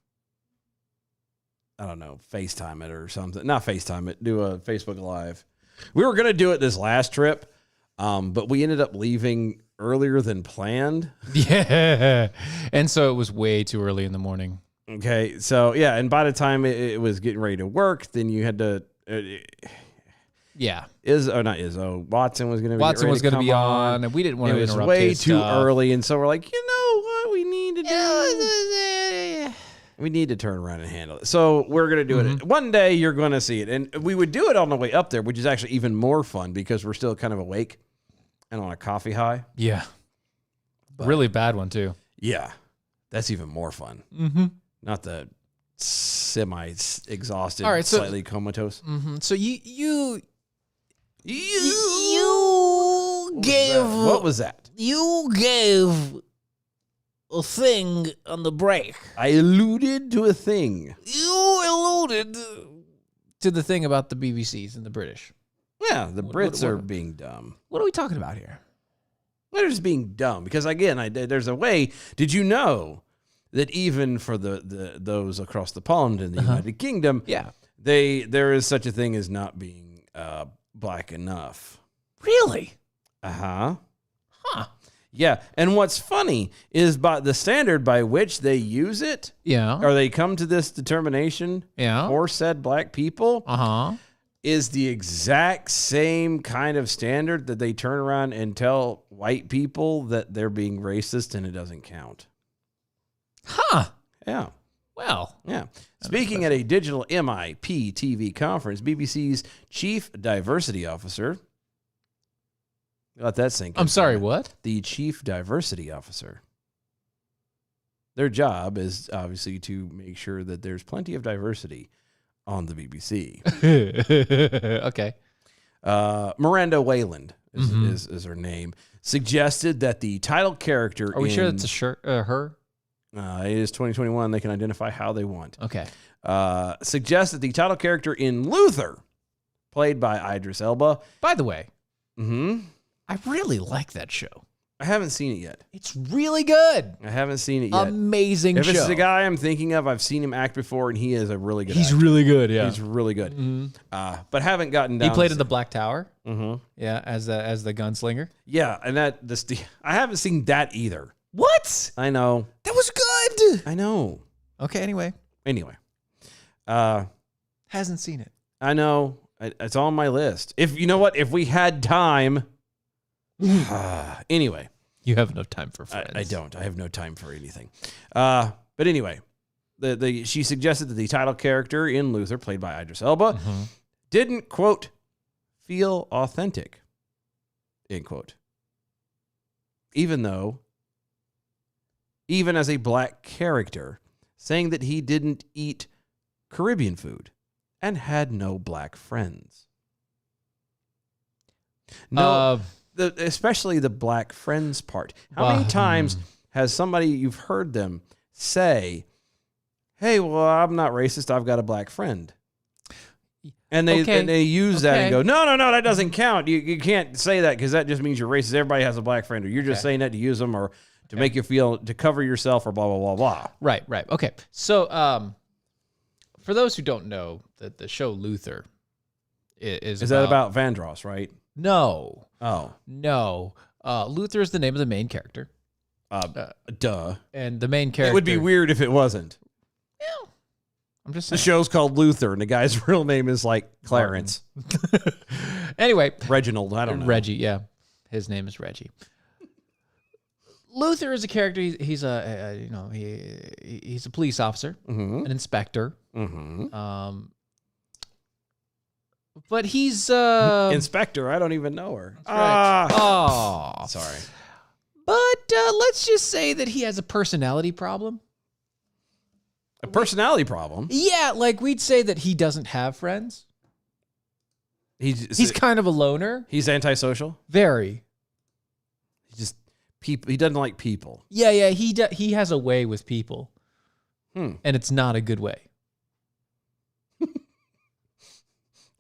I don't know, FaceTime it or something. Not FaceTime it, do a Facebook Live. We were gonna do it this last trip. But we ended up leaving earlier than planned. Yeah. And so it was way too early in the morning. Okay. So, yeah. And by the time it was getting ready to work, then you had to. Yeah. Watson was going to be Watson was going to come be on, and we didn't want It to was interrupt way his too stuff. early. And so we're like, you know what we need to do? We need to turn around and handle it. So we're going to do it. One day you're going to see it. And we would do it on the way up there, which is actually even more fun because we're still kind of awake and on a coffee high. Yeah. Really bad one, too. Yeah. That's even more fun. Mm-hmm. Not the semi-exhausted, All right, so- slightly comatose. Mm-hmm. So you What was that? You gave a thing on the break. I alluded to a thing. You alluded. to the thing about the BBCs and the British. Yeah, the Brits what- are being dumb. What are we talking about here? They're just being dumb because, again, there's a way. Did you know that even for those across the pond in the United Kingdom, Yeah. there is such a thing as not being black enough? Really? Uh-huh. Huh. Yeah, and what's funny is by the standard by which they use it, Yeah. or they come to this determination Yeah. for said black people, Uh-huh. is the exact same kind of standard that they turn around and tell white people that they're being racist and it doesn't count. Huh. Yeah. Well. Yeah. Speaking at a digital MIP TV conference, BBC's chief diversity officer. Let that sink in. I'm sorry, what? The chief diversity officer. Their job is obviously to make sure that there's plenty of diversity on the BBC. Okay. Miranda Wayland is her name. Suggested that the title character. Are we sure that's her? It is 2021. They can identify how they want. Okay. Suggests that the title character in Luther, played by Idris Elba. By the way, Mm-hmm. I really like that show. I haven't seen it yet. It's really good. I haven't seen it yet. Amazing If show. it's the guy I'm thinking of, I've seen him act before, and he is a really good actor. really good, yeah. He's really good. Mhm. But haven't gotten down. He played in the Black Tower. Mm-hmm. Yeah, as the gunslinger. Yeah, and I haven't seen that either. What? I know. That was good. I know. Okay, anyway. Anyway, Hasn't seen it. I know. It's on my list. If you know what, if we had time. Anyway, You have enough time for friends. I don't. I have no time for anything. But anyway, she suggested that the title character in Luther, played by Idris Elba, didn't, quote, feel authentic, end quote. Even as a black character, saying that he didn't eat Caribbean food and had no black friends. No. Especially the black friends part. How many times has somebody, you've heard them say, hey, well, I'm not racist, I've got a black friend? And they use that and Okay. go, no, that doesn't count. You can't say that because that just means you're racist. Everybody has a black friend, or you're just saying that to use them or to make you feel to cover yourself or blah blah blah blah. Right. Okay. So, for those who don't know, the show Luther is That about Vandross, right? No. Oh, No. Luther is the name of the main character. duh. And the main character. It would be weird if it wasn't. I'm just The saying. show's called Luther, and the guy's real name is like Clarence, Anyway, Reginald. I don't know. Reggie, yeah. His name is Reggie. Luther is a character. He's a he's a police officer, Mm-hmm. an inspector. Mm-hmm. But he's Inspector. I don't even know her. Oh, Sorry. but let's just say that he has a personality problem. A personality problem. Yeah, like we'd say that he doesn't have friends. He's kind of a loner. He's antisocial. Very. He just he doesn't like people. Yeah. He has a way with people, Hmm. and it's not a good way.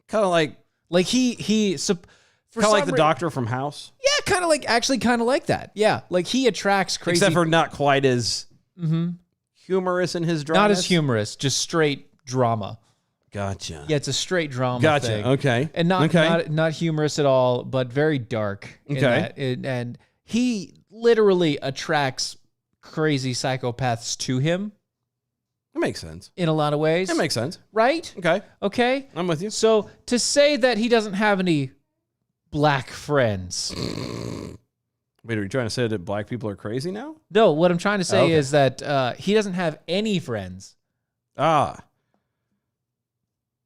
Kind of like the doctor from House, Yeah, kind of like that. Yeah, like he attracts crazy. except for not quite as humorous in his drama. not as humorous, just straight drama. Gotcha. Yeah, it's a straight drama. Gotcha. thing. Okay. And not okay. not humorous at all, but very dark. in Okay. that. And he literally attracts crazy psychopaths to him That makes sense. in a lot of ways. That makes sense. right? Okay. Okay. I'm with you. So to say that he doesn't have any black friends. Wait, are you trying to say that black people are crazy now? No, what I'm trying to say Okay. is that he doesn't have any friends.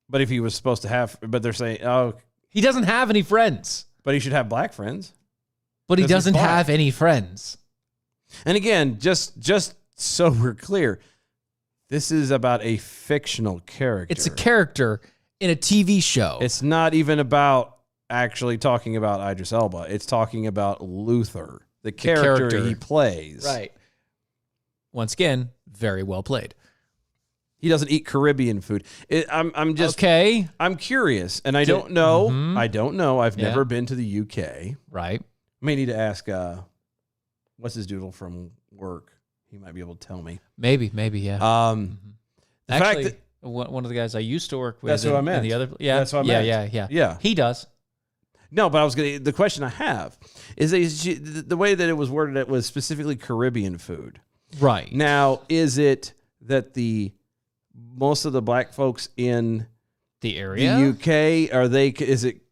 But if he was supposed to have, but they're saying, oh, He doesn't have any friends, but he should have black friends. but he 'Cause he's doesn't black. have any friends. And again, just so we're clear, this is about a fictional character. It's a character in a TV show. It's not even about actually talking about Idris Elba. It's talking about Luther, the character character. he plays. right. Once again, very well played. He doesn't eat Caribbean food. I'm just Okay. I'm curious, and I don't know. Mhm. I don't know. I've Yeah. never been to the UK. Right. May need to ask. What's his doodle from work? He might be able to tell me. Maybe, yeah. The fact Actually, that one of the guys I used to work with. That's what I in meant. the other, yeah, That's what I meant. Yeah. Yeah. He does. no, but I was gonna. The question I have is the way that it was worded. It was specifically Caribbean food. Right. Now, is it that most of the black folks in the area. the UK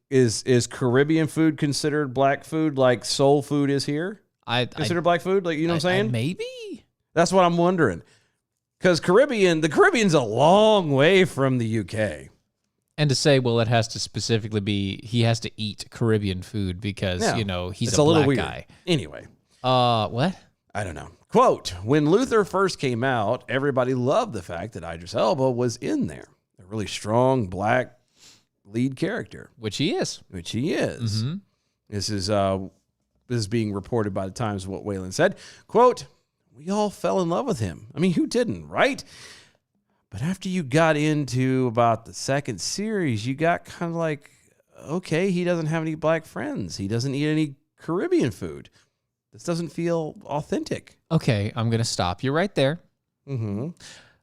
is Caribbean food considered black food like soul food is here? Considered black food? Like, you know what I'm saying? Maybe. That's what I'm wondering. Because the Caribbean's a long way from the UK. And to say, well, it has to specifically be he has to eat Caribbean food because Yeah. he's It's a little black weird. guy. Anyway, What? I don't know. Quote, when Luther first came out, everybody loved the fact that Idris Elba was in there. A really strong black lead character, Which he is. which he is. Mm-hmm. This is being reported by the Times, what Whalen said. Quote, we all fell in love with him. I mean, who didn't, right? But after you got into about the second series, you got kind of like, okay, he doesn't have any black friends. He doesn't eat any Caribbean food. This doesn't feel authentic. Okay, I'm going to stop you right there. Mm-hmm.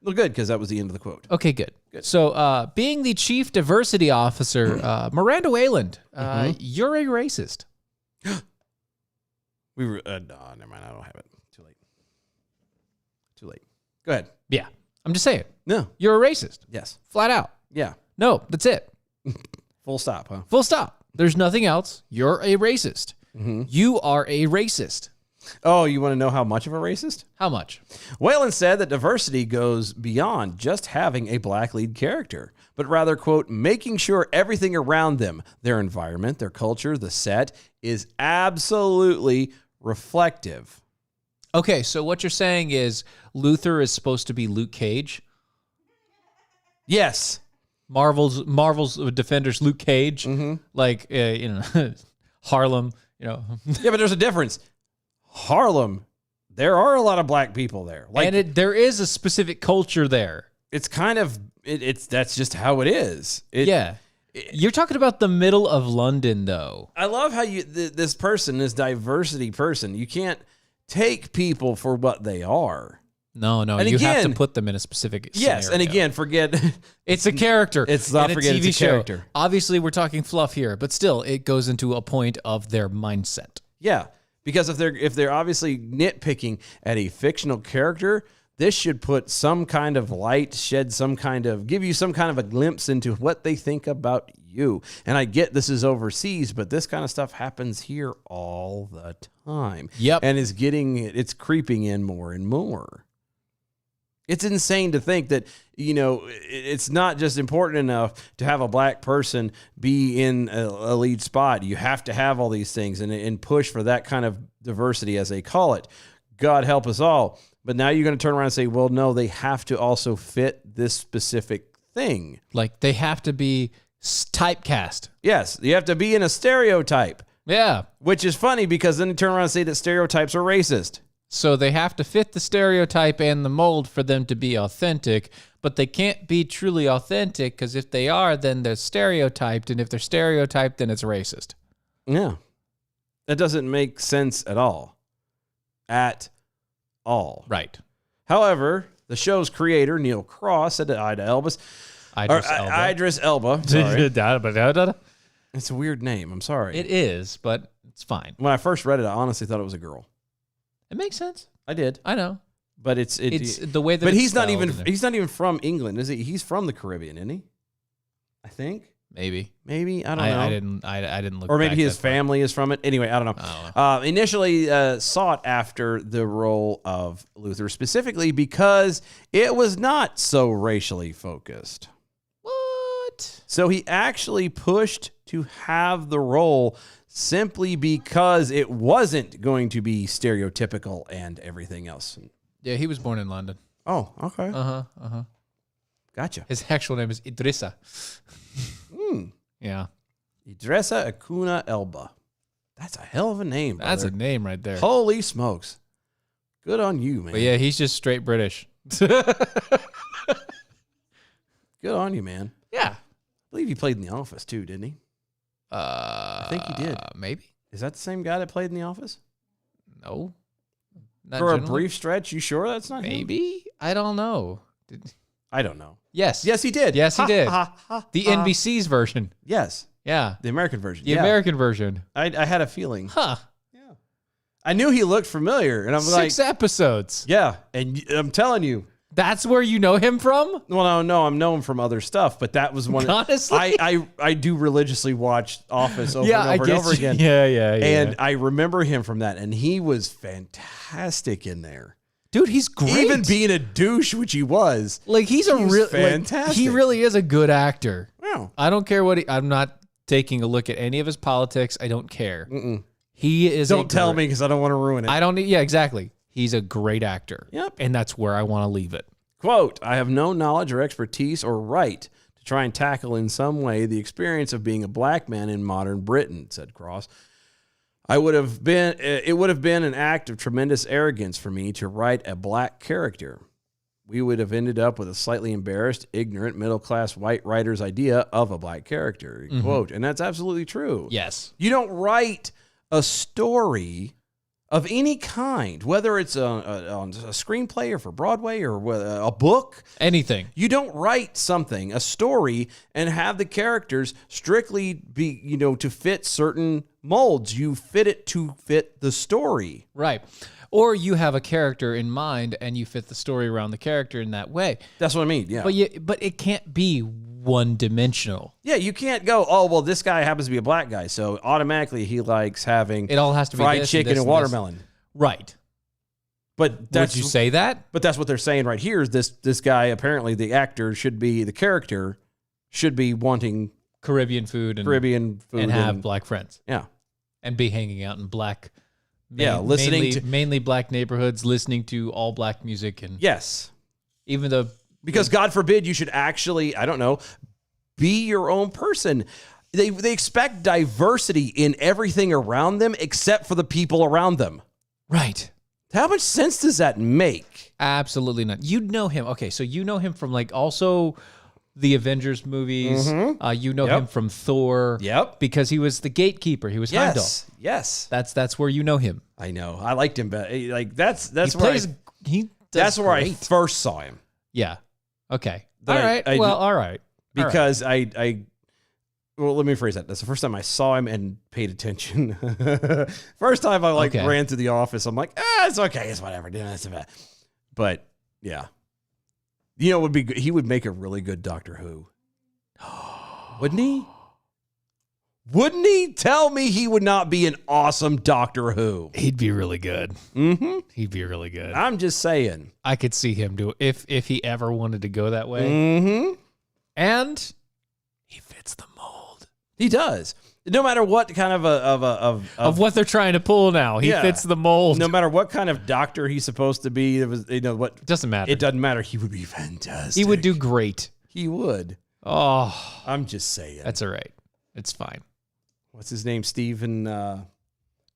Well, good, because that was the end of the quote. Okay, good. So, being the chief diversity officer, Miranda Wayland, you're a racist. We were, no, never mind. I don't have it. Too late. Go ahead. Yeah, I'm just saying. No. You're a racist. Yes. Flat out. Yeah. No, that's it. Full stop, huh? Full stop. There's nothing else. You're a racist. You are a racist. Oh, you want to know how much of a racist? How much? Whalen said that diversity goes beyond just having a black lead character, but rather, quote, making sure everything around them, their environment, their culture, the set, is absolutely reflective. Okay, so what you're saying is Luther is supposed to be Luke Cage? Yes. Marvel's Defenders Luke Cage? Like, Harlem, Yeah, but there's a difference. Harlem, there are a lot of black people there. Like, and there is a specific culture there. it's kind of, that's just how it is. Yeah. You're talking about the middle of London, though. I love how this person, this diversity person, you can't take people for what they are. No, And you have to again- put them in a specific Yes, and scenario. again, forget It's a character. It's not in forget it's a TV show. character. Obviously, we're talking fluff here, but still, it goes into a point of their mindset. yeah, because if they're obviously nitpicking at a fictional character, this should put some kind of light, give you some kind of a glimpse into what they think about you. And I get this is overseas, but this kind of stuff happens here all the time. Yep. And it's creeping in more and more. It's insane to think that, it's not just important enough to have a black person be in a lead spot. You have to have all these things and push for that kind of diversity, as they call it. God help us all. But now you're going to turn around and say, well, no, they have to also fit this specific thing. Like, they have to be typecast. Yes, you have to be in a stereotype, Yeah. which is funny because then you turn around and say that stereotypes are racist. So they have to fit the stereotype and the mold for them to be authentic, but they can't be truly authentic because if they are, then they're stereotyped. And if they're stereotyped, then it's racist. Yeah. That doesn't make sense at all. At all. Right. However, the show's creator, Neil Cross, said to Idris Elba. Sorry. It's a weird name. I'm sorry. It is, but it's fine. When I first read it, I honestly thought it was a girl. It makes sense. I did. I know. But it's the way that But it's he's not spelled even in there. he's not even from England, is he? He's from the Caribbean, isn't he? I think. Maybe. Maybe. I don't know. I didn't look Or maybe back his that far. family is from it. Anyway, I don't know. I Initially sought after the role of Luther specifically because it was not so racially focused. What? So he actually pushed to have the role simply because it wasn't going to be stereotypical and everything else. Yeah, he was born in London. Oh, okay. Uh-huh. Gotcha. His actual name is Idrissa. Yeah. Idrissa Akuna Elba. That's a hell of a name. That's a brother. name right there. Holy smokes. Good on you, man. But yeah, he's just straight British. Good on you, man. Yeah. I believe he played in The Office too, didn't he? I think he did. Maybe. Is that the same guy that played in The Office? No. Not For a generally. brief stretch, you sure that's not him? Maybe. I don't know. I don't know. Yes. Yes, he did. Yes, he did. The ha. NBC's version. Yes, Yeah. the American version. The Yeah. American version. I had a feeling. Huh. I knew he looked familiar, and I'm like, 6 episodes. yeah. And I'm telling you, That's where you know him from? well, no, I'm known from other stuff, but that was one. Honestly? I do religiously watch Office over Yeah, and I over and get over you. again. Yeah. And I remember him from that, and he was fantastic in there. dude, he's great. Even being a douche, which he was. like he's a he was real fantastic. he really is a good actor. Wow. I don't care what I'm not taking a look at any of his politics. I don't care. He is Don't tell me because I don't want to ruin it. I don't need yeah, exactly. He's a great actor. Yep. And that's where I want to leave it. Quote, I have no knowledge or expertise or right to try and tackle in some way the experience of being a black man in modern Britain, said Cross. It would have been an act of tremendous arrogance for me to write a black character. We would have ended up with a slightly embarrassed, ignorant, middle-class white writer's idea of a black character, quote. And that's absolutely true. Yes. You don't write a story of any kind, whether it's on a screenplay or for Broadway or a book. Anything. You don't write something, a story, and have the characters strictly be, to fit certain molds. You fit it to fit the story. Right. Or you have a character in mind and you fit the story around the character in that way. That's what I mean. Yeah. But it can't be one dimensional. Yeah, you can't go, oh, well, this guy happens to be a black guy, so automatically he likes having It all has to be fried this chicken this and this. watermelon. Right. But Would you say that? But that's what they're saying right here is this guy, apparently the character should be wanting Caribbean food and Caribbean food and have black friends Yeah. and be hanging out in black listening mainly, to- mainly black neighborhoods, listening to all black music and Yes. even though Because God forbid you should actually, I don't know, be your own person. They expect diversity in everything around them except for the people around them. right. How much sense does that make? Absolutely not. You know him. Okay, so you know him from like also the Avengers movies. You know him from Thor. Yep. Because he was the gatekeeper. He was Heimdall. Yes. That's where you know him. I know. I liked him, but like that's He where plays. He does that's where I great. first saw him. Yeah. Okay. That All I- right. I well, did- all right. Because well, let me phrase that. That's the first time I saw him and paid attention. First time I Okay. ran through the office, I'm like, it's okay, it's whatever. Yeah, it's bad. But yeah, it would be good. He would make a really good Doctor Who, wouldn't he? Wouldn't he? Tell me he would not be an awesome Doctor Who. He'd be really good. Mm-hmm. He'd be really good. I'm just saying. I could see him do if he ever wanted to go that way. Mm-hmm. And he fits the mold He does. No matter what kind of what they're trying to pull now. He Yeah. fits the mold. no matter what kind of doctor he's supposed to be, it was what Doesn't matter. it doesn't matter. He would be fantastic. He would do great. He would. Oh, I'm just saying. that's all right. It's fine. What's his name? Stephen.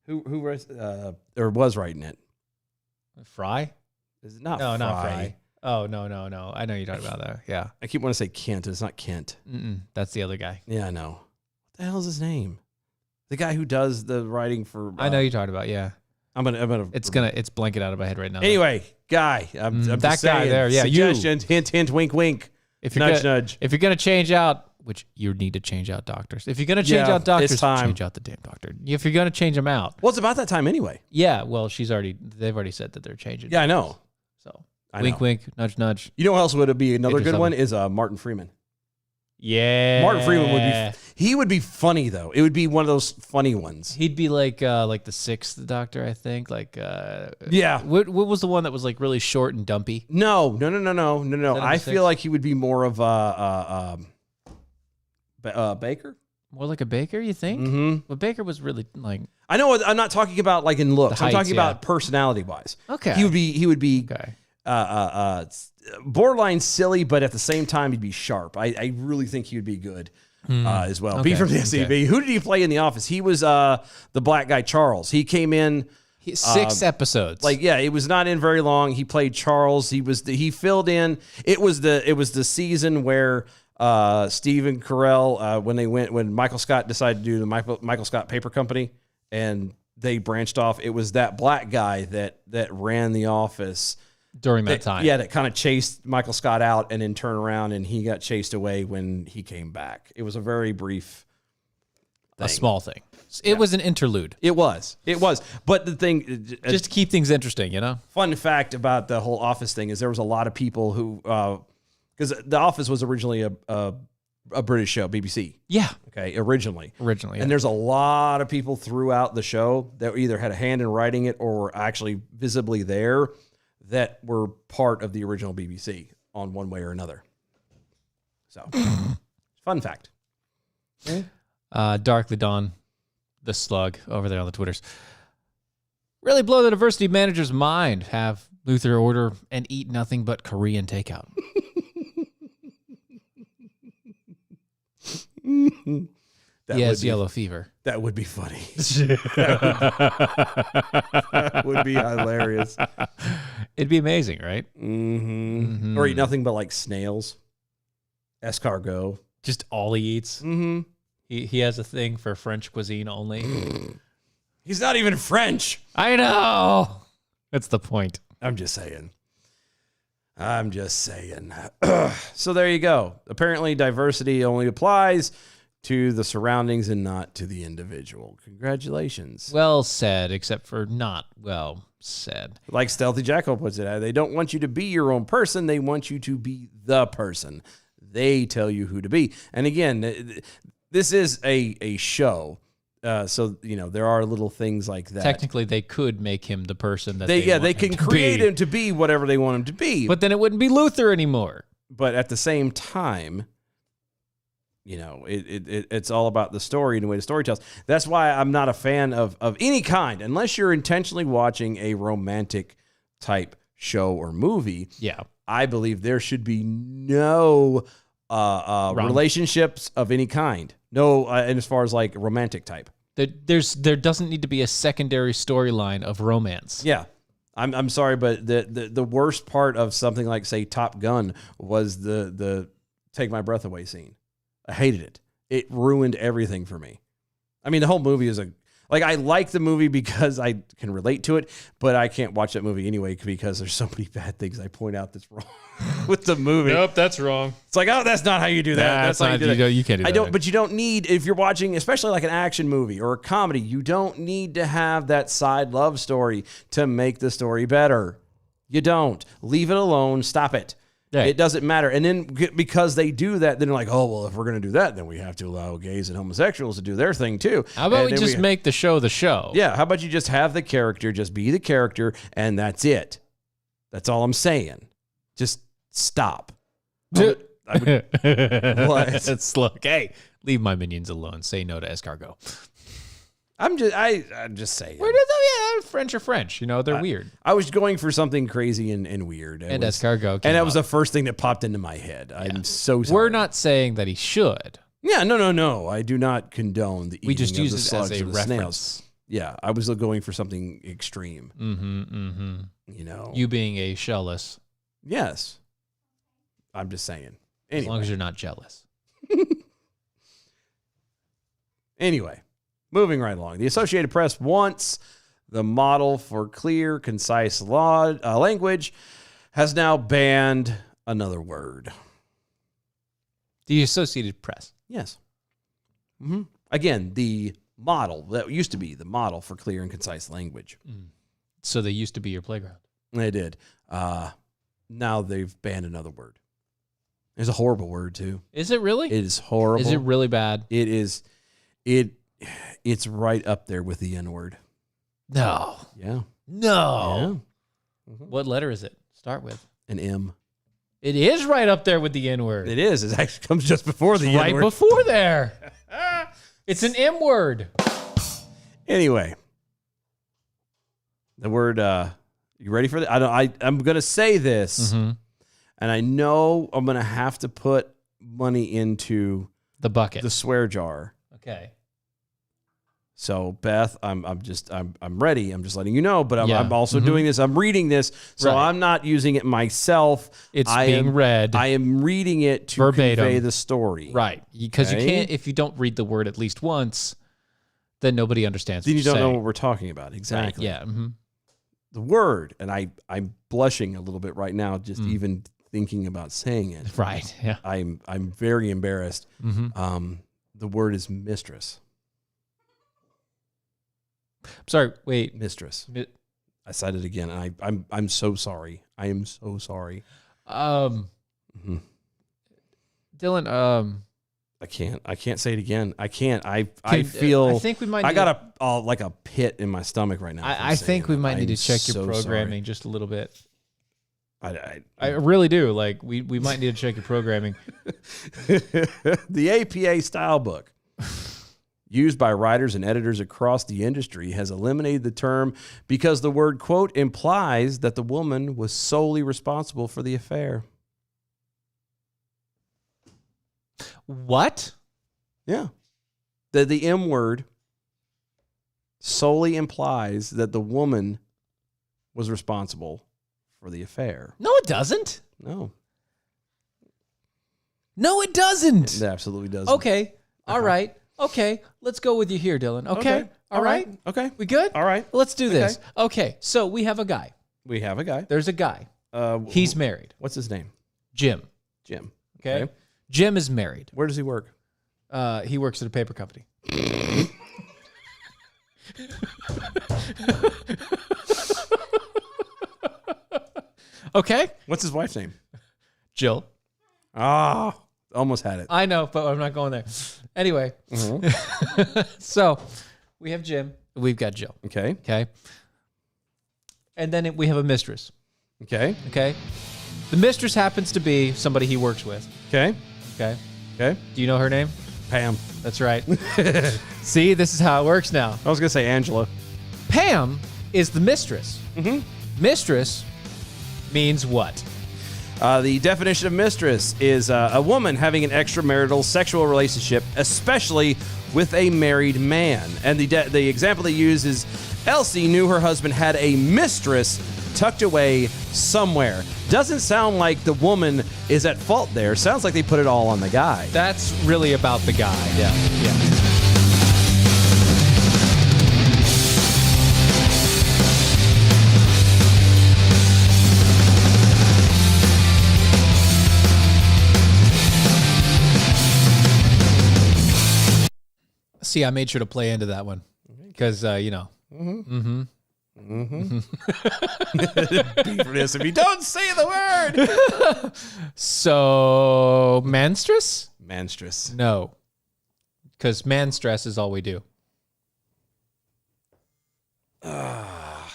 Who was writing it? Fry? Is it not? No, Fry? not Fry. Oh, no. I know you're talking about that. Yeah. I keep wanting to say Kent. It's not Kent. That's the other guy. Yeah, I know. What the hell is his name? The guy who does the writing for. I know you're talking about. Yeah. I'm gonna. It's blanking out of my head right now. Anyway, guy. I'm that just guy saying, there, yeah, you. Suggestions. Hint, hint. Wink, wink. if you're Nudge, gonna, nudge. If you're gonna change out, which you need to change out doctors. If you're gonna change Yeah, out doctors, it's time. change out the damn doctor. If you're gonna change them out, Well, it's about that time anyway. yeah. Well, they've already said that they're changing. Yeah, I know. So I wink, know. wink, nudge, nudge. You know what else would be another Idris good one Elba. is Martin Freeman. Yeah. Martin Freeman would be. He would be funny though. It would be one of those funny ones. He'd be like the sixth doctor, I think. Like Yeah. what was the one that was like really short and dumpy? No. that in I the feel six? like he would be more of Baker. More like a Baker, you think? Mm-hmm. But Baker was really like I know. I'm not talking about like in looks. The I'm heights, talking about personality wise. Okay. He would be okay. borderline silly, but at the same time he'd be sharp. I really think he would be good as well. Be Okay, from the SCV. okay. Who did he play in The Office? He was the black guy Charles. He came in. 6 episodes. It was not in very long. He played Charles. He filled in. It was the season where Stephen Carell when Michael Scott decided to do the Michael Scott Paper Company and they branched off. It was that black guy that ran the office during that time. Yeah, that kind of chased Michael Scott out and then turned around and he got chased away when he came back. It was a very brief A small thing. It was an interlude. It was. But the thing, Just to keep things interesting, you know? fun fact about the whole Office thing is there was a lot of people who, because The Office was originally a British show, BBC. Yeah. Okay, originally. Originally. And there's a lot of people throughout the show that either had a hand in writing it or were actually visibly there that were part of the original BBC on one way or another. So, fun fact. Darkly Dawn, the slug over there on the Twitters. Really blow the diversity manager's mind. Have Luther order and eat nothing but Korean takeout. That He would has be- yellow fever. That would be funny. That would be hilarious. It'd be amazing, right? Mm-hmm. Or eat nothing but like snails, escargot. Just all he eats. Mm-hmm. He has a thing for French cuisine only. He's not even French. I know. That's the point. I'm just saying. So there you go. Apparently, diversity only applies to the surroundings and not to the individual. Congratulations. Well said, except for not well said. Like Stealthy Jackal puts it, they don't want you to be your own person. They want you to be the person. They tell you who to be. And again, this is a show. So, there are little things like that. Technically, they could make him the person that They want can him to create be. him to be whatever they want him to be. But then it wouldn't be Luther anymore. But at the same time, it's all about the story and the way the story tells. That's why I'm not a fan of any kind, unless you're intentionally watching a romantic type show or movie. Yeah. I believe there should be no relationships of any kind. No, and as far as like romantic type. There doesn't need to be a secondary storyline of romance. Yeah. I'm sorry, but the worst part of something like, say, Top Gun was the take my breath away scene. I hated it. It ruined everything for me. I mean, the whole movie is I like the movie because I can relate to it, but I can't watch that movie anyway because there's so many bad things I point out that's wrong with the movie. Nope, that's wrong. It's like, oh, that's not how you do that. That's not how you do that. You can't do that. But you don't need, if you're watching, especially like an action movie or a comedy, you don't need to have that side love story to make the story better. You don't. Leave it alone. Stop it. Right. It doesn't matter. And then because they do that, then they're like, oh, well, if we're going to do that, then we have to allow gays and homosexuals to do their thing too. How about And we then just make the show the show? Yeah, how about you just have the character, just be the character, and that's it. That's all I'm saying. Just stop. What? It's look, hey, leave my minions alone. Say no to escargot. I'm just saying. Where did yeah, French are French. You know, they're weird. I was going for something crazy and weird. And escargot came And that was up. the first thing that popped into my head. I'm so sorry. We're not saying that he should. Yeah, no. I do not condone the eating We just of use the it as slugs a or the reference. snails. Yeah, I was going for something extreme. You know. You being a shellless, Yes. I'm just saying. as long Anyway. as you're not jealous. Anyway, moving right along. The Associated Press wants the model for clear, concise language has now banned another word. The Associated Press. Yes. Again, the model that used to be the model for clear and concise language. So they used to be your playground. They did. Now they've banned another word. It's a horrible word too. Is it really? It is horrible. Is it really bad? It is. It's right up there with the N word. No. Yeah. No. Yeah. What letter is it? Start with. An M. It is right up there with the N word. It is. It actually comes just before the Right N word. before there. It's an M word. Anyway, the word. You ready for that? I'm gonna say this, and I know I'm gonna have to put money into The bucket. the swear jar. Okay. So Beth, I'm ready. I'm just letting you know, but Yeah. I'm also doing this. I'm reading this, so Right. I'm not using it myself. It's I being am, read. I am reading it to Verbatim. convey the story. Right. Because you Okay. can't, if you don't read the word at least once, then nobody understands Then what you you're don't know saying. what we're talking about. Exactly. Right. Yeah. The word, and I'm blushing a little bit right now, just even thinking about saying it. Right. Yeah. I'm very embarrassed. The word is mistress. Sorry. Wait. Mistress. Mi- I said it again. And I'm so sorry. I am so sorry. Dylan. I can't say it again. I can't. I Can- feel. I think we might I need got like a pit in my stomach right now. from I think saying we might it. need to I'm check your so programming just a little bit. sorry. I really do. Like we might need to check your programming. The APA style book, used by writers and editors across the industry, has eliminated the term because the word, quote, implies that the woman was solely responsible for the affair. What? Yeah. The M word solely implies that the woman was responsible for the affair. No, it doesn't. No, No, it doesn't. it absolutely doesn't. Okay. All right. Okay. Let's go with you here, Dylan. Okay. All right. Okay. We good? All right. Let's do this. Okay. So we have a guy. We have a guy. There's a guy. He's married. What's his name? Jim. Jim. Okay. Jim is married. Where does he work? He works at a paper company. Okay. What's his wife's name? Jill. Ah, almost had it. I know, but I'm not going there. Anyway. So we have Jim. We've got Jill. Okay. Okay. And then we have a mistress. Okay. Okay. The mistress happens to be somebody he works with. Okay. Okay. Okay. Do you know her name? Pam. That's right. See, this is how it works now. I was gonna say Angela. Pam is the mistress. Mistress means what? The definition of mistress is a woman having an extramarital sexual relationship, especially with a married man. And the example they use is Elsie knew her husband had a mistress tucked away somewhere. Doesn't sound like the woman is at fault there. Sounds like they put it all on the guy. That's really about the guy. Yeah. See, I made sure to play into that one because, you know. Beef for this if you don't say the word. So, manstress? Manstress. No. Because man stress is all we do. I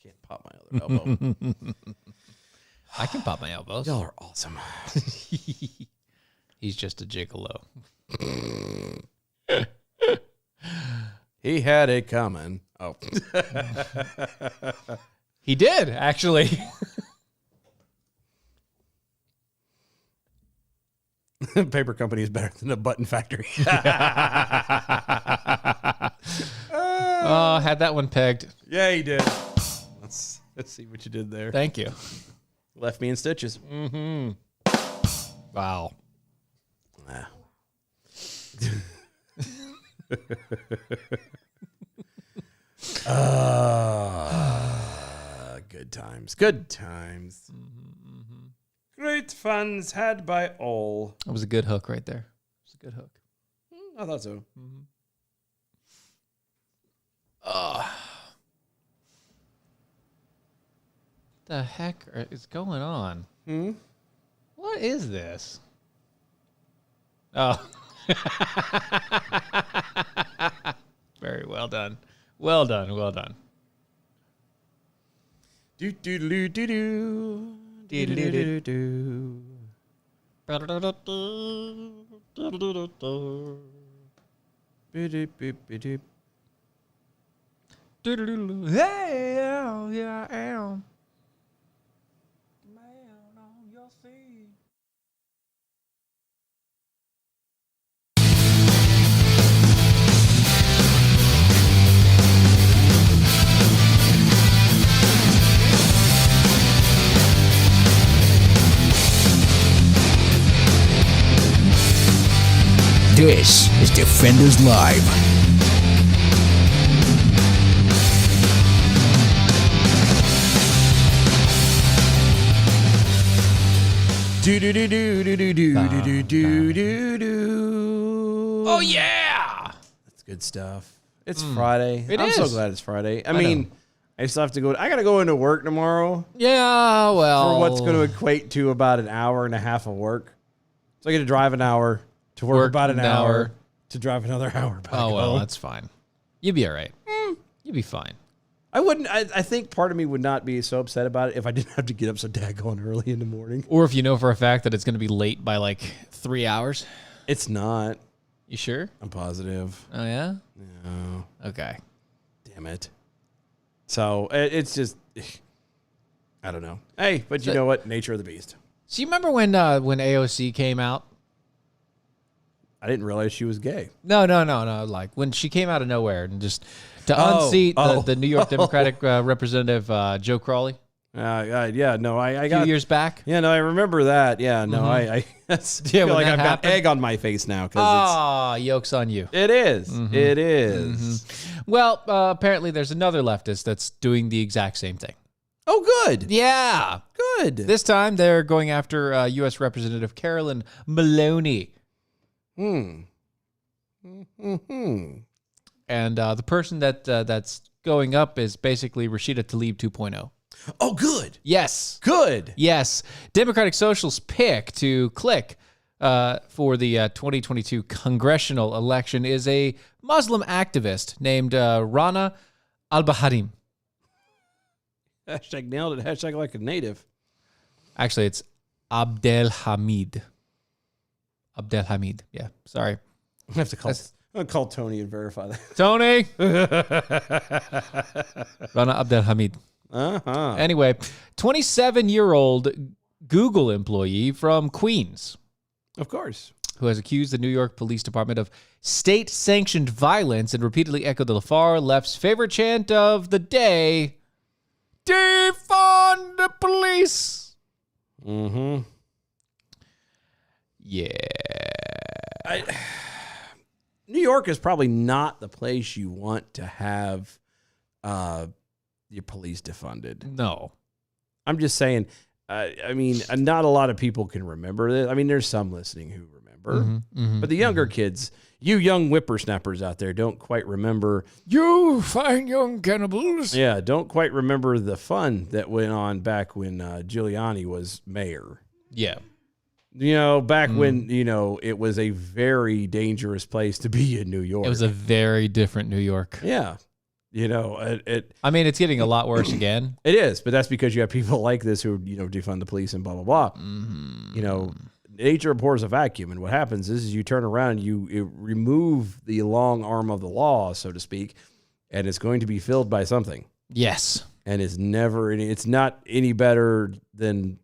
can't pop my other elbow. I can pop my elbows. Y'all are awesome. He's just a gigolo. He had it coming. Oh. He did, actually. Paper company is better than a button factory. Oh, had that one pegged. Yeah, he did. Let's see what you did there. Thank you. Left me in stitches. Wow. Ah. Good times. Good times. Great funds had by all. That was a good hook right there. It was a good hook. I thought so. The heck is going on? What is this? Oh. Very well done. Well done. Well done. Do do do do do do do do do. Hey, yeah, I am. Man on your feet. This is Defenders Live. Do do do do do do do do do do do. Oh yeah. That's good stuff. It's Friday. It I'm so is. glad it's Friday. I mean, I still have to go. I got to go into work tomorrow Yeah, well. for what's going to equate to about an hour and a half of work. So I get to drive an hour to work about an hour to drive another hour back Oh, well, home. that's fine. You'll be all right. You'll be fine. I wouldn't. I think part of me would not be so upset about it if I didn't have to get up so daggone early in the morning. Or if you know for a fact that it's going to be late by like 3 hours. It's not. You sure? I'm positive. Oh, yeah? No. Okay. Damn it. So it's just, I don't know. Hey, but you So- know what? Nature of the beast. So you remember when AOC came out? I didn't realize she was gay. No. Like when she came out of nowhere and just to Oh, unseat oh. the New York Democratic Representative Joe Crowley Yeah, no, I a few got years back. Yeah, no, I remember that. Yeah, no, I feel when like that I've happened. got egg on my face now because Ah, yoke's on you. it is. It is. Well, apparently there's another leftist that's doing the exact same thing. Oh, good. Yeah. Good. This time they're going after U.S. Representative Carolyn Maloney. And the person that's going up is basically Rashida Tlaib 2.0. Oh, good. Yes. Good. Yes. Democratic Social's pick to click for the 2022 congressional election is a Muslim activist named Rana Al-Baharim. Hashtag nailed it. Hashtag like a native. Actually, it's Abdel Hamid. Abdel Hamid. Yeah. Sorry. I have to call. I'll call Tony and verify that. Tony. Rana Abdel Hamid. Uh-huh. Anyway, 27-year-old Google employee from Queens Of course. who has accused the New York Police Department of state-sanctioned violence and repeatedly echoed the far left's favorite chant of the day, defund the police. Mm-hmm. Yeah. New York is probably not the place you want to have your police defunded. No. I'm just saying, I mean, not a lot of people can remember this. I mean, there's some listening who remember, but the younger kids, you young whippersnappers out there, don't quite remember. You fine young cannibals. Yeah, don't quite remember the fun that went on back when Giuliani was mayor. Yeah. You know, back when, you know, it was a very dangerous place to be in New York. It was a very different New York. Yeah. You know, it I mean, it's getting a lot worse again. It is, but that's because you have people like this who, you know, defund the police and blah, blah, blah. You know, nature abhors a vacuum. And what happens is you turn around and you remove the long arm of the law, so to speak, and it's going to be filled by something. Yes. And it's not any better than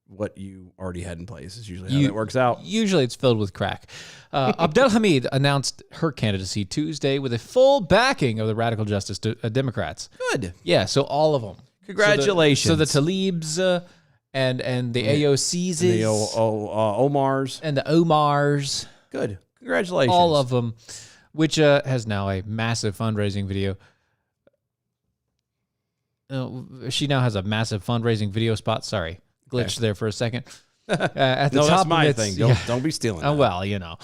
what you already had in place. Is usually how that works out. Usually it's filled with crack. Abdelhamid announced her candidacy Tuesday with a full backing of the Radical Justice Democrats. Good. Yeah, so all of them. Congratulations. So the Talibs and the AOCs The Omars. and the Omars, Good. Congratulations. all of them, which has now a massive fundraising video. She now has a massive fundraising video spot. Sorry, glitched there for a second. At the No, top that's my of its, thing. yeah. Don't be stealing Oh, that. well, you know,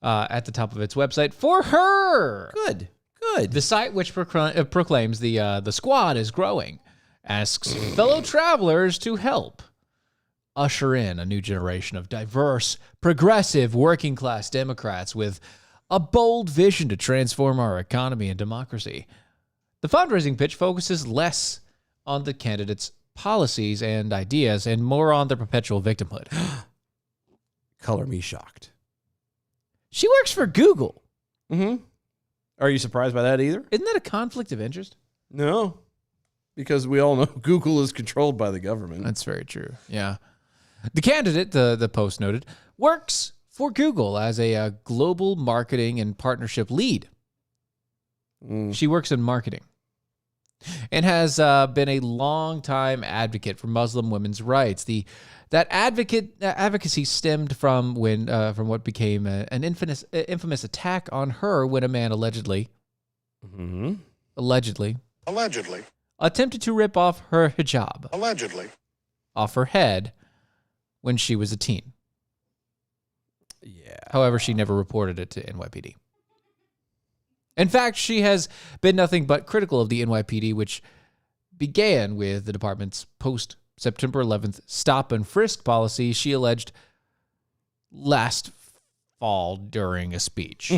at the top of its website for her. Good. Good. The site, which proclaims the squad is growing, asks fellow travelers to help usher in a new generation of diverse, progressive, working-class Democrats with a bold vision to transform our economy and democracy. The fundraising pitch focuses less on the candidates' policies and ideas and more on their perpetual victimhood. Color me shocked. She works for Google. Mm-hmm. Are you surprised by that either? Isn't that a conflict of interest? No. Because we all know Google is controlled by the government. That's very true. Yeah. The candidate, the Post noted, works for Google as a global marketing and partnership lead. She works in marketing and has been a long-time advocate for Muslim women's rights. That advocacy stemmed from what became an infamous attack on her when a man allegedly attempted to rip off her hijab off her head when she was a teen. Yeah. However, she never reported it to NYPD. In fact, she has been nothing but critical of the NYPD, which began with the department's post-September 11th stop and frisk policy she alleged last fall during a speech.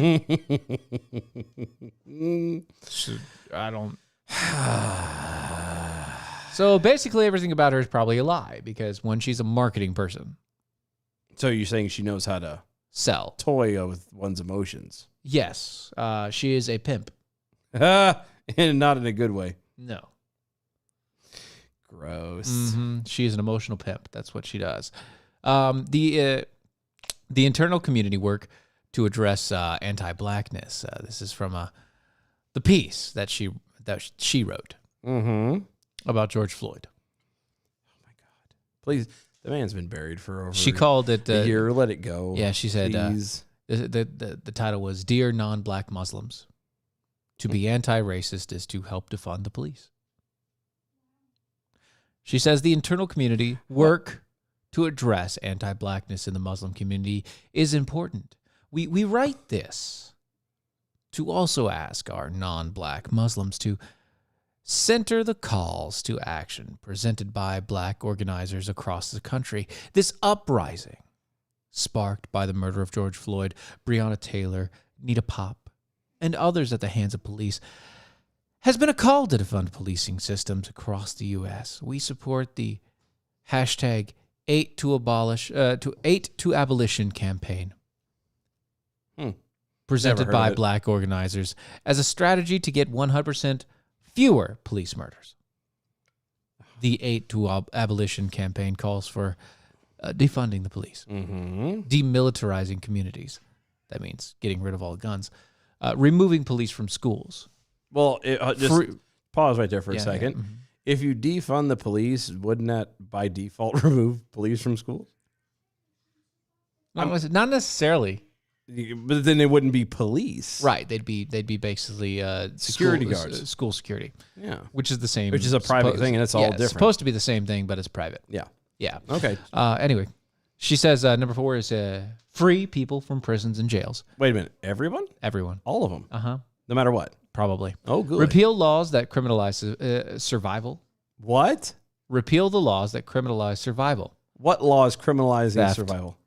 So basically everything about her is probably a lie because, one, she's a marketing person. So you're saying she knows how to Sell. toy with one's emotions. Yes, she is a pimp. And not in a good way. No. Gross. She is an emotional pimp. That's what she does. The internal community work to address anti-blackness. This is from the piece that she wrote about George Floyd. Oh my God! Please, the man's been buried for over. She called it a year. Let it go. Yeah, she said Please. the title was "Dear Non-Black Muslims, to be anti-racist is to help defund the police." She says the internal community work to address anti-blackness in the Muslim community is important. We write this to also ask our non-black Muslims to center the calls to action presented by black organizers across the country. This uprising, sparked by the murder of George Floyd, Breonna Taylor, Nita Pop, and others at the hands of police, has been a call to defund policing systems across the U.S. We support the hashtag 8 to Abolition campaign, presented Never heard by of it. black organizers as a strategy to get 100% fewer police murders. The 8 to Abolition campaign calls for defunding the police, demilitarizing communities. That means getting rid of all the guns, removing police from schools. Well, just pause right there for a second. If you defund the police, wouldn't that by default remove police from schools? Not necessarily. But then it wouldn't be police. Right. They'd be basically Security school, guards. school security, Yeah. which is the same. Which is a private thing, and it's all yeah, different. It's supposed to be the same thing, but it's private. Yeah. Yeah. Okay. Anyway, she says number 4 is free people from prisons and jails. Wait a minute. Everyone? Everyone. All of them? Uh-huh. No matter what? Probably. Oh, good. Repeal laws that criminalize survival. What? Repeal the laws that criminalize survival. What law is criminalizing Theft. survival?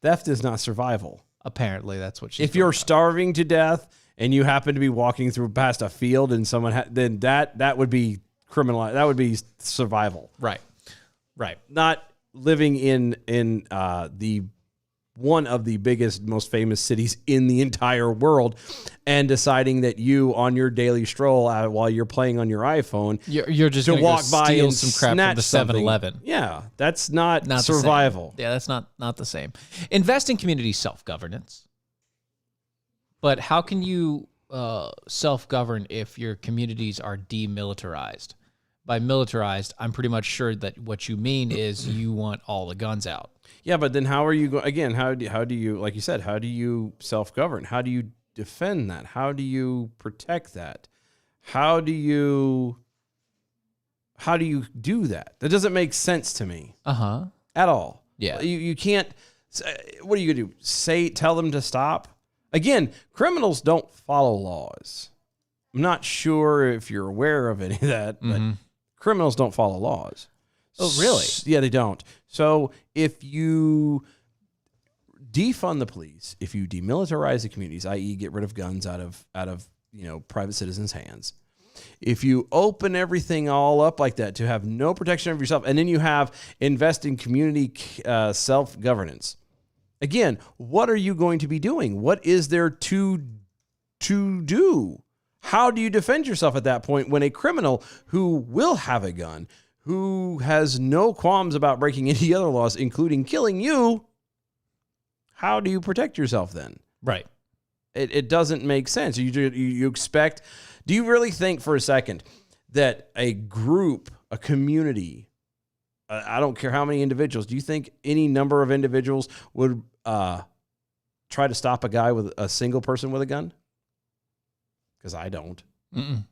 Theft is not survival. Apparently, that's what she's If you're talking starving to death and you happen to be walking through past a field and someone then that would be criminal. That would be survival. about. Right. Not living in the one of the biggest, most famous cities in the entire world, and deciding that you on your daily stroll while you're playing on your iPhone You're just to gonna go walk by steal and some crap from snatch the something. 7-Eleven. Yeah, that's not Not the same. survival. Yeah, that's not the same. Invest in community self-governance. But how can you self-govern if your communities are demilitarized? By militarized, I'm pretty much sure that what you mean is you want all the guns out. Yeah, but then how are you going again? How do you, like you said, how do you self-govern? How do you defend that? How do you protect that? How do you do that? That doesn't make sense to me Uh-huh. at all. Yeah. You can't. What are you gonna do? Tell them to stop? Again, criminals don't follow laws. I'm not sure if you're aware of any of that, but criminals don't follow laws. Oh, really? Yeah, they don't. So if you defund the police, if you demilitarize the communities, i.e., get rid of guns out of private citizens' hands, if you open everything all up like that to have no protection of yourself, and then you have invest in community self-governance, again, what are you going to be doing? What is there to do? How do you defend yourself at that point when a criminal who will have a gun, who has no qualms about breaking any other laws, including killing you, how do you protect yourself then? Right. It doesn't make sense. You expect, do you really think for a second that a group, a community, I don't care how many individuals, do you think any number of individuals would try to stop a guy with a single person with a gun? Because I don't.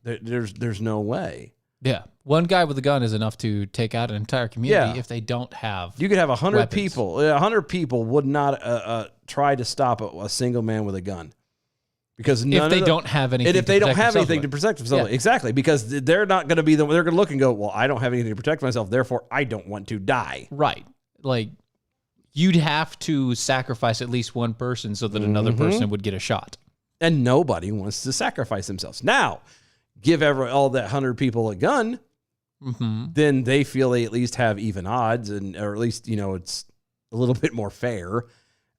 There's no way. Yeah. One guy with a gun is enough to take out an entire community Yeah. if they don't have. You could have 100 weapons. people. 100 people would not try to stop a single man with a gun. Because If they don't have anything and if they to don't protect have themselves anything to with. protect themselves, Yeah. exactly, because they're not going to be they're going to look and go, well, I don't have anything to protect myself, therefore I don't want to die. Right. Like, you'd have to sacrifice at least one person so that another person would get a shot. And nobody wants to sacrifice themselves. Now, give all that 100 people a gun, then they feel they at least have even odds, or at least it's a little bit more fair.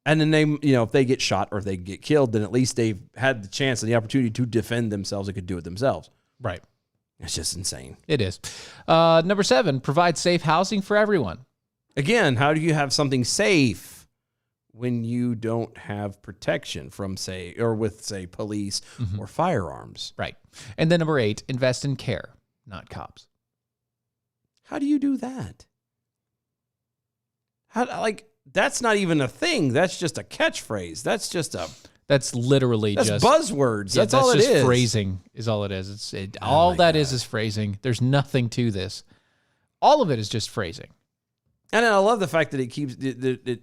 And then they, if they get shot or if they get killed, then at least they've had the chance and the opportunity to defend themselves and could do it themselves. Right. It's just insane. It is. Number 7, provide safe housing for everyone. Again, how do you have something safe when you don't have protection from, say, police or firearms? Right. And then number 8, invest in care, not cops. How do you do that? That's not even a thing. That's just a catchphrase. That's That's just buzzwords. Yeah, that's all it just is. phrasing is all it is. All that is phrasing. There's nothing to this. All of it is just phrasing. And I love the fact that it keeps the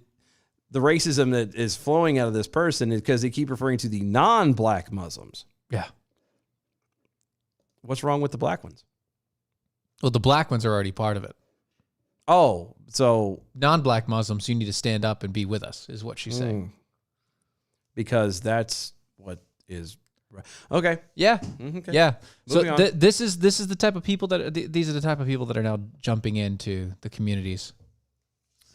racism that is flowing out of this person is because they keep referring to the non-black Muslims. Yeah. What's wrong with the black ones? Well, the black ones are already part of it. Oh, so Non-black Muslims, you need to stand up and be with us, is what she's saying. because that's what is okay. Yeah, Okay. yeah. So Moving on. this is the type of people these are the type of people that are now jumping into the communities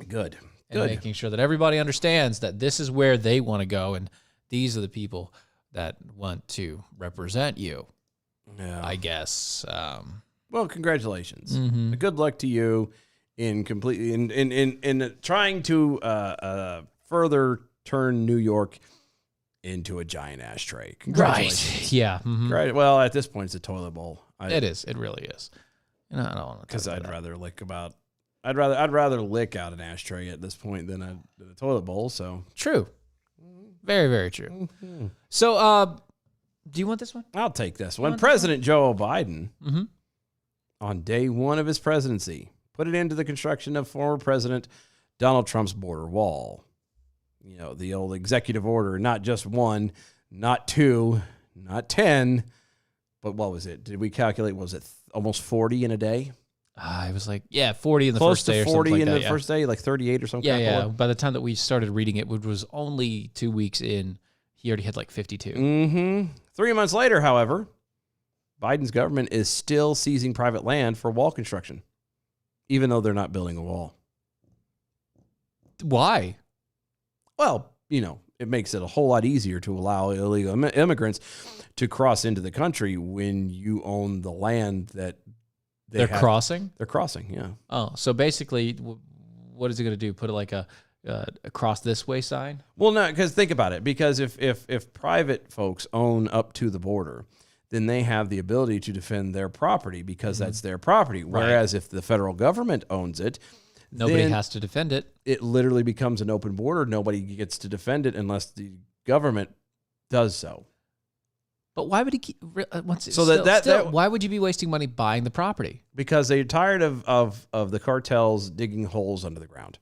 Good. and making sure that everybody understands that this is where they want to go, and these are the people that want to represent you. Yeah. I guess. Well, congratulations. Good luck to you in trying to further turn New York into a giant ashtray. Congratulations. Right. Yeah. Mhm. Right. Well, at this point, it's a toilet bowl. It is. It really is. I don't want to. Because I'd rather lick out an ashtray at this point than a toilet bowl. So True. Very, very true. So, do you want this one? I'll take this one. President Joe Biden, Mm-hmm. on day one of his presidency, put it into the construction of former President Donald Trump's border wall. You know, the old executive order, not just one, not two, not 10, but what was it? Did we calculate, was it almost 40 in a day? It was like, 40 in the Close first day to or 40 something in like the that. first day, like 38 or something. Yeah. By the time that we started reading it, which was only 2 weeks in, he already had like 52. Mm-hmm. 3 months later, however, Biden's government is still seizing private land for wall construction, even though they're not building a wall. Why? Well, you know, it makes it a whole lot easier to allow illegal immigrants to cross into the country when you own the land that They're crossing? They're crossing, yeah. Oh, so basically, what is it going to do? Put it like a cross this way sign? Well, no, because think about it. Because if private folks own up to the border, then they have the ability to defend their property because that's their property. Whereas if the federal government owns it, Nobody then has to defend it. it literally becomes an open border. Nobody gets to defend it unless the government does so. But why would he keep? Why would you be wasting money buying the property? Because they're tired of the cartels digging holes under the ground.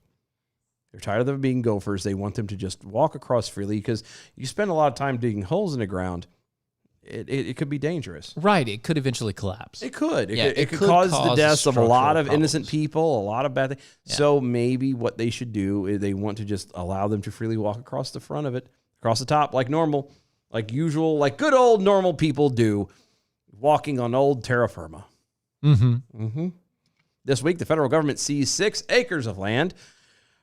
They're tired of them being gophers. They want them to just walk across freely because you spend a lot of time digging holes in the ground. It could be dangerous. Right. It could eventually collapse. It could. Yeah, It could cause the deaths of a lot of structural innocent problems. people, a lot of bad things. Yeah. So maybe what they should do is they want to just allow them to freely walk across the front of it, across the top, like normal, like usual, like good old normal people do, walking on old terra firma. Mm-hmm. This week, the federal government seized 6 acres of land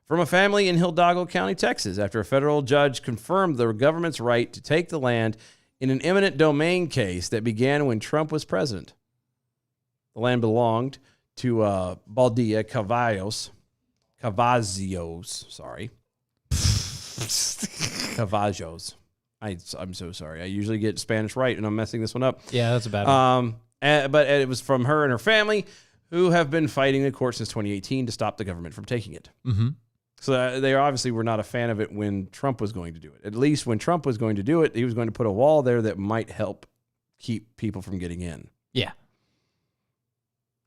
from a family in Hidalgo County, Texas, after a federal judge confirmed the government's right to take the land in an eminent domain case that began when Trump was president. The land belonged to Baldia Cavazos. Cavazos. I'm so sorry. I usually get Spanish right, and I'm messing this one up. Yeah, that's a bad one. But it was from her and her family, who have been fighting the court since 2018 to stop the government from taking it. Mm-hmm. So they obviously were not a fan of it when Trump was going to do it. At least when Trump was going to do it, he was going to put a wall there that might help keep people from getting in. Yeah.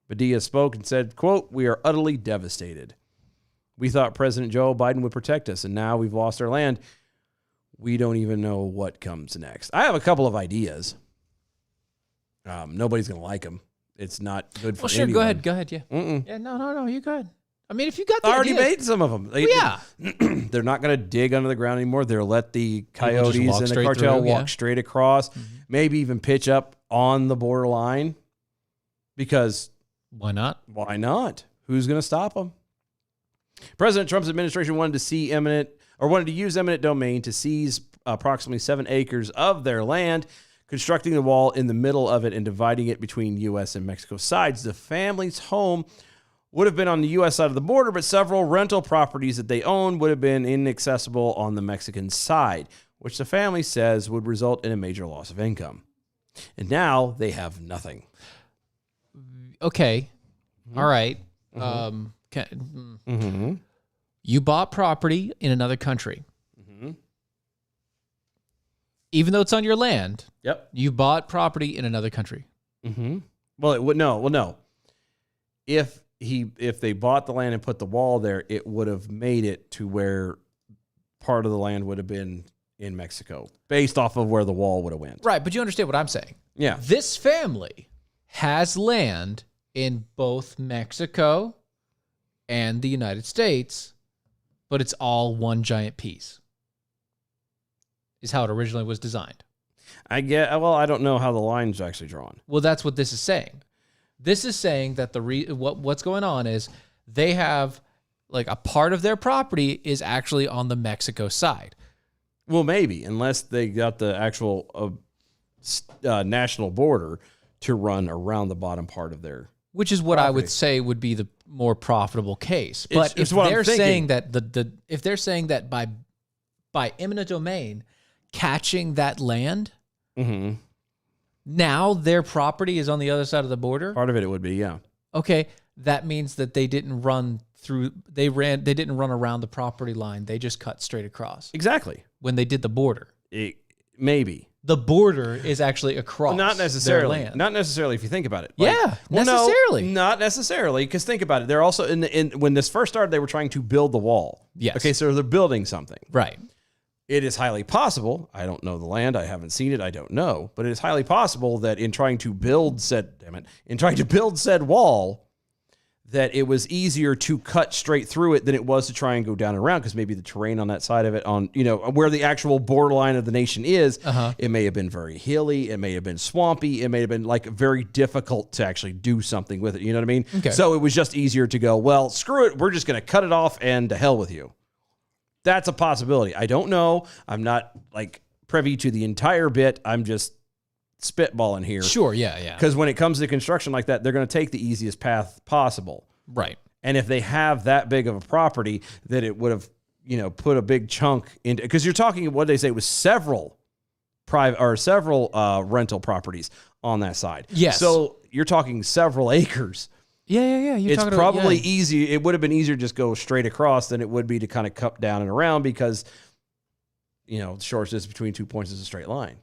Padilla spoke and said, quote, "We are utterly devastated. We thought President Joe Biden would protect us, and now we've lost our land. We don't even know what comes next." I have a couple of ideas. Nobody's going to like them. It's not good for anyone. Go ahead. Yeah. Mm-mm. Yeah, no, you go ahead. I mean, if you got the I already ideas- made some of them. yeah. They're not going to dig under the ground anymore. They'll let the just coyotes walk and the straight cartel through, walk yeah. straight across, maybe even pitch up on the borderline, because Why not? why not? Who's going to stop them? President Trump's administration wanted to use eminent domain to seize approximately 7 acres of their land, constructing the wall in the middle of it and dividing it between U.S. and Mexico sides. The family's home would have been on the U.S. side of the border, but several rental properties that they owned would have been inaccessible on the Mexican side, which the family says would result in a major loss of income. And now they have nothing. Okay. Mm-hmm. All right. You bought property in another country. Mm-hmm. Even though it's on your land, Yep. you bought property in another country. Mm-hmm. Well, it would no. If they bought the land and put the wall there, it would have made it to where part of the land would have been in Mexico, based off of where the wall would have went. Right, but you understand what I'm saying. Yeah. This family has land in both Mexico and the United States, but it's all one giant piece. Is how it originally was designed. I don't know how the line's actually drawn. Well, that's what this is saying. This is saying that what's going on is they have like a part of their property is actually on the Mexico side. Well, maybe, unless they got the actual national border to run around the bottom part of their. Which is what I would property. say would be the more profitable case. But It's if what I'm they're thinking. saying that if they're saying that by eminent domain catching that land, Mm-hmm. now their property is on the other side of the border. Part of it would be, yeah. Okay, that means that they didn't run through. They didn't run around the property line. They just cut straight across Exactly. when they did the border. Maybe. The border is actually across. Not necessarily. Their land. Not necessarily if you think about it. Yeah, no, necessarily. not necessarily, because think about it. They're also when this first started, they were trying to build the wall. Yes. Okay, so they're building something. Right. It is highly possible. I don't know the land. I haven't seen it. I don't know. But it is highly possible that in trying to build said wall, that it was easier to cut straight through it than it was to try and go down and around, because maybe the terrain on that side of it, on where the actual borderline of the nation is, it may have been very hilly, it may have been swampy, it may have been like very difficult to actually do something with it. You know what I mean? Okay. So it was just easier to go, well, screw it, we're just going to cut it off and to hell with you. That's a possibility. I don't know. I'm not like privy to the entire bit. I'm just spitballing here. Sure. Yeah. Because when it comes to construction like that, they're going to take the easiest path possible. Right. And if they have that big of a property, that it would have, put a big chunk into, because you're talking, what they say was several rental properties on that side. Yes. So you're talking several acres. Yeah. It's probably easy. It would have been easier to just go straight across than it would be to kind of cut down and around, because, the shortest distance between 2 points is a straight line.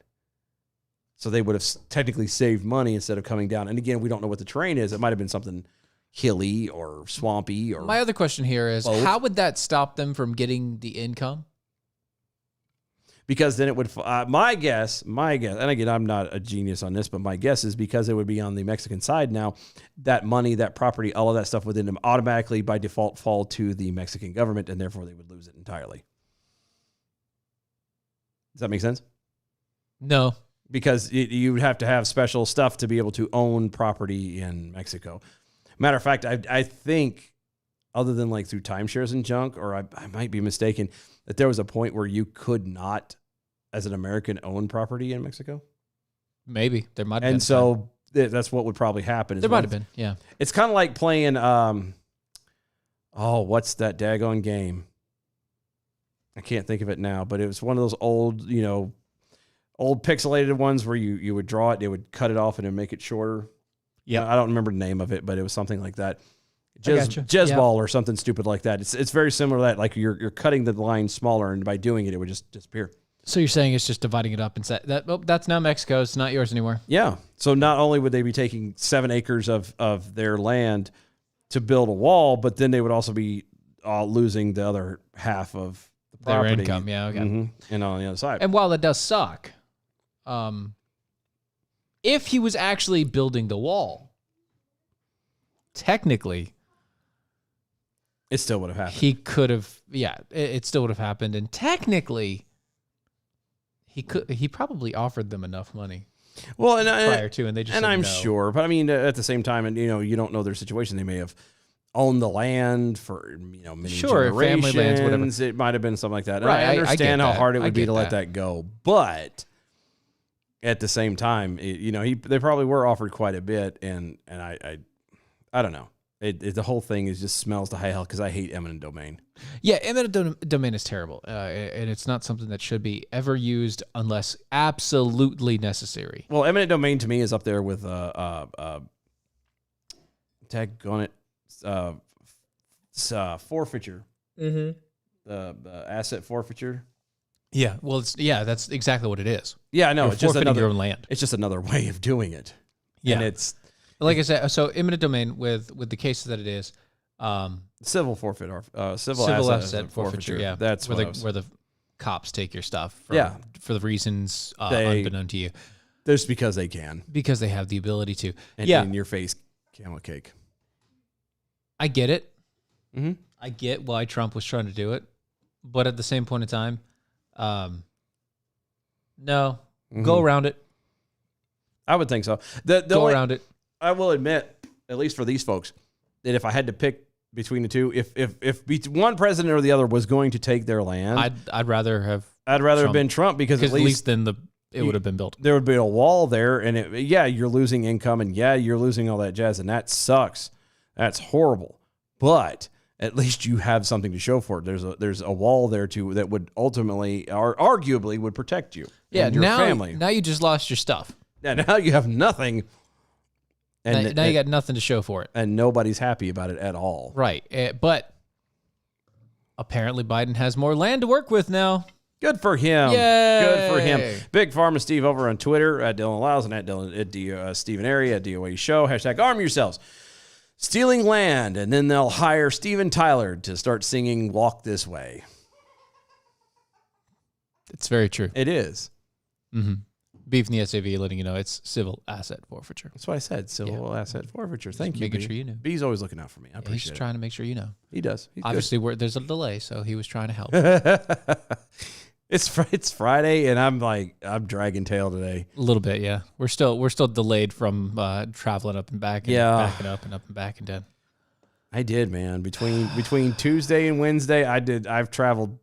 So they would have technically saved money instead of coming down. And again, we don't know what the terrain is. It might have been something hilly or swampy. Or My other question here is, both. how would that stop them from getting the income? Because then it would, my guess, and again, I'm not a genius on this, but my guess is because it would be on the Mexican side now, that money, that property, all of that stuff within them automatically by default fall to the Mexican government, and therefore they would lose it entirely. Does that make sense? No. Because you would have to have special stuff to be able to own property in Mexico. Matter of fact, I think, other than like through timeshares and junk, or I might be mistaken, that there was a point where you could not, as an American, own property in Mexico. Maybe there might have been. And so that's what would probably happen. There might have been. Yeah. It's kind of like playing, what's that daggone game? I can't think of it now, but it was one of those old pixelated ones where you would draw it, they would cut it off and then make it shorter. Yeah, I don't remember the name of it, but it was something like that. Jezball or something stupid like that. It's very similar to that. Like you're cutting the line smaller, and by doing it, it would just disappear. So you're saying it's just dividing it up and say that's now Mexico. It's not yours anymore. Yeah. So not only would they be taking 7 acres of their land to build a wall, but then they would also be losing the other half of the property. Their income. Yeah. Okay. Mm-hmm. And on the other side. And while it does suck, if he was actually building the wall, technically, it still would have happened. he could have. Yeah, it still would have happened. And technically, he probably offered them enough money Well, and prior to, and they just and said I'm no. sure, but I mean, at the same time, and you don't know their situation. They may have owned the land for many Sure, generations. family lands, whatever. It might have been something like that. And Right, I I understand get how that. hard it I would be get to let that go, but at the same time, they probably were offered quite a bit, and I don't know. The whole thing just smells to high hell because I hate eminent domain. Yeah, eminent domain is terrible, and it's not something that should be ever used unless absolutely necessary. Well, eminent domain to me is up there with tag on it, forfeiture. Mm-hmm. The asset forfeiture. Yeah, well, that's exactly what it is. Yeah, I know. You're It's just forfeiting another your own land. It's just another way of doing it. Yeah, And it's like I said. So eminent domain with the cases that it is, civil forfeit or civil asset forfeiture. Yeah, that's where what where the cops take your stuff. For the reasons unbeknown to you, just because they can. because they have the ability to. And Yeah, in your face camel cake. I get it. Mm-hmm. I get why Trump was trying to do it, but at the same point in time, no, go around it. I would think so. The Go only, around it. I will admit, at least for these folks, that if I had to pick between the two, if one president or the other was going to take their land, I'd rather have I'd rather have Trump. been Trump, because at least then it would have been built. there would be a wall there, and you're losing income, and you're losing all that jazz, and that sucks. That's horrible. But at least you have something to show for it. There's a wall there too that would ultimately, or arguably, would protect you. Yeah, and your family. now you just lost your stuff. Yeah, now you have nothing. And now you got nothing to show for it. and nobody's happy about it at all. Right. But apparently Biden has more land to work with now. Good for him. Yay. Good for him. Big Pharma Steve over on Twitter at Dylan Lyles and at Dylan Stephen Airy at DOA Show. Hashtag arm yourselves. Stealing land, and then they'll hire Steven Tyler to start singing "Walk This Way." It's very true. It is. Beef in the SAV letting you know it's civil asset forfeiture. That's what I said. Civil asset forfeiture. Thank you. making B. sure you knew. B's always looking out for me. I He's appreciate just it. trying to make sure you know. He does. He's Obviously, there's a delay, so he was trying to help. good. It's Friday, and I'm dragging tail today. A little bit, yeah. We're still delayed from traveling up and back, and backing up and up and back and down. I did, man. Between Tuesday and Wednesday, I've traveled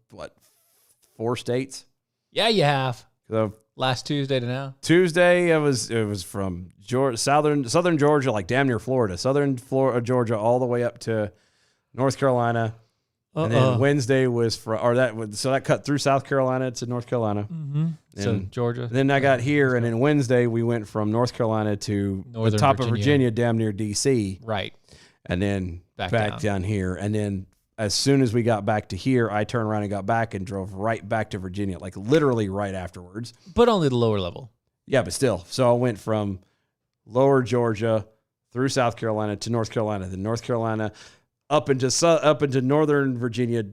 4 states. Yeah, you have. So Last Tuesday to now. Tuesday, it was from southern Georgia, like damn near Florida, southern Florida, Georgia, all the way up to North Carolina. And then Wednesday was so that cut through South Carolina to North Carolina. Mm-hmm. So Georgia. Then I got here, and then Wednesday we went from North Carolina to Northern the top of Virginia. Virginia, damn near DC, Right. and then Back back down here. And then as soon as we got back to here, I turned around and got back and drove right back to Virginia, like literally right afterwards. But only the lower level. Yeah, but still. So I went from lower Georgia through South Carolina to North Carolina, then North Carolina up into Northern Virginia,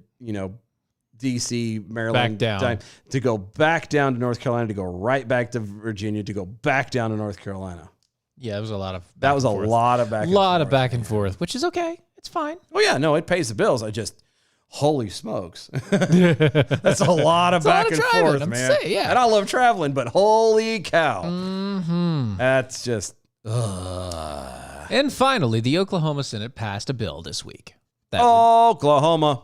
DC, Maryland, Back down. to go back down to North Carolina, to go right back to Virginia, to go back down to North Carolina. Yeah, it was a lot of That was a lot of back. back and forth, which is okay. It's fine. Oh yeah, no, it pays the bills. Holy smokes, that's a lot of back lot of and driving, forth, I'm man. saying, yeah. And I love traveling, but holy cow, Mm-hmm. that's just. And finally, the Oklahoma Senate passed a bill this week Oklahoma.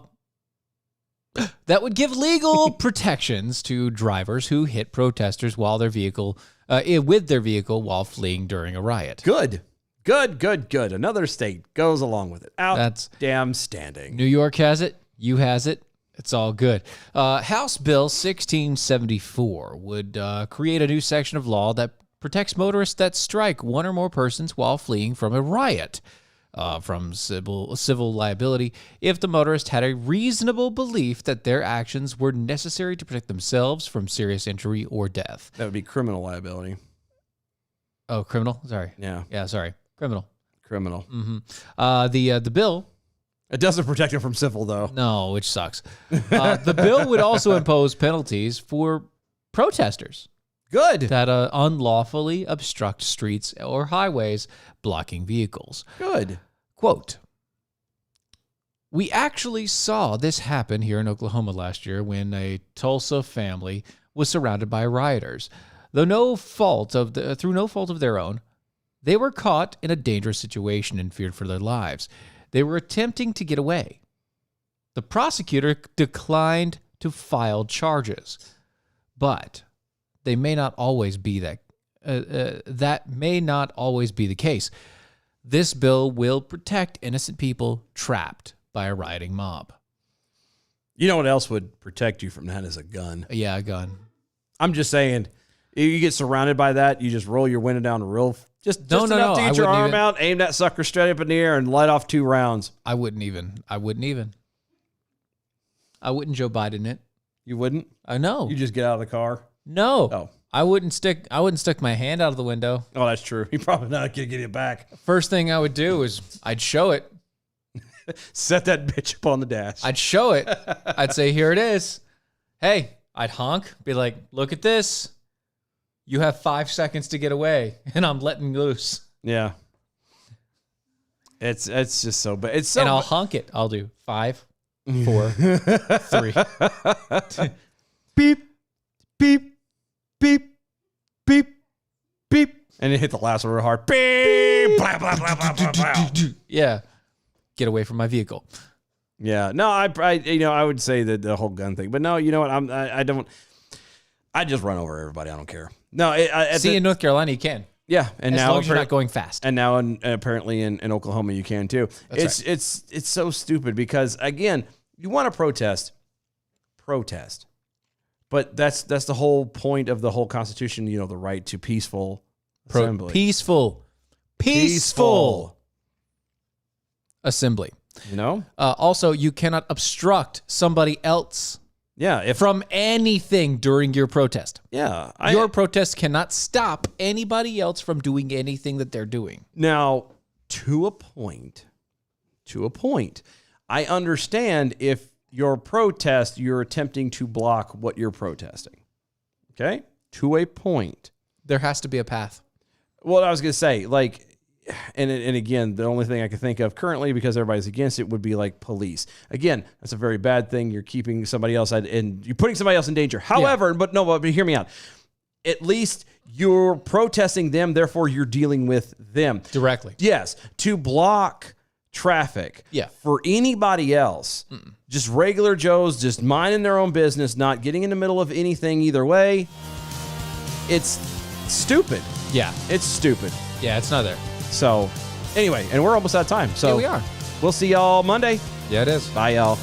that would give legal protections to drivers who hit protesters while with their vehicle while fleeing during a riot. Good. Another state goes along with it. That's damn standing. New York has it. You has it. It's all good. House Bill 1674 would create a new section of law that protects motorists that strike one or more persons while fleeing from a riot from civil liability if the motorist had a reasonable belief that their actions were necessary to protect themselves from serious injury or death. That would be criminal liability. Oh, criminal? Sorry. Yeah, Yeah, sorry. Criminal. criminal. The bill... It doesn't protect him from civil, though. No, which sucks. The bill would also impose penalties for protesters Good. that unlawfully obstruct streets or highways, blocking vehicles. Good. Quote, "We actually saw this happen here in Oklahoma last year when a Tulsa family was surrounded by rioters. Through no fault of their own, they were caught in a dangerous situation and feared for their lives. They were attempting to get away. The prosecutor declined to file charges, but they may not always be that may not always be the case. This bill will protect innocent people trapped by a rioting mob." You know what else would protect you from that is a gun. Yeah, a gun. I'm just saying, if you get surrounded by that, you just roll your window down just No, enough to I get your wouldn't arm even- out, aim that sucker straight up in the air, and light off 2 rounds. I wouldn't even. I wouldn't Joe Biden it. You wouldn't? I know. You just get out of the car? No. Oh. I wouldn't stick my hand out of the window. Oh, that's true. You're probably not going to get it back. First thing I would do is I'd show it. Set that bitch up on the dash. I'd show it. I'd say, "Here it is." Hey, I'd honk, be like, "Look at this. You have 5 seconds to get away," and I'm letting loose. Yeah. It's just so bad. It's so And I'll honk it. I'll do 5, 4, 3. beep, beep, beep, beep, beep. And it hit the last one real hard. Beep, blah, blah, blah, blah, blah, blah. Yeah. Get away from my vehicle. Yeah. No, I would say that the whole gun thing. But no, you know what? I just run over everybody. I don't care. No, In North Carolina, you can. yeah. And As now long as you're not going fast. And now, apparently in Oklahoma, you can too. It's so stupid because again, you want to protest, but that's the whole point of the whole Constitution. The right to peaceful assembly. peaceful assembly. You know? Also, you cannot obstruct somebody else Yeah. If from anything during your protest. yeah, Your protest cannot stop anybody else from doing anything that they're doing. now to a point. I understand if your protest, you're attempting to block what you're protesting. Okay? To a point. There has to be a path. Well, I was going to say, like, and again, the only thing I can think of currently, because everybody's against it, would be like police. Again, that's a very bad thing. You're keeping somebody else and you're putting somebody else in danger. However, but hear me out. At least you're protesting them, therefore you're dealing with them. Directly. Yes, to block traffic. Yeah. For anybody else, just regular Joes, just minding their own business, not getting in the middle of anything either way. It's stupid. Yeah. It's stupid. Yeah, it's not there. So, anyway, and we're almost out of time. So Yeah, we are. We'll see y'all Monday. Yeah, it is. Bye, y'all.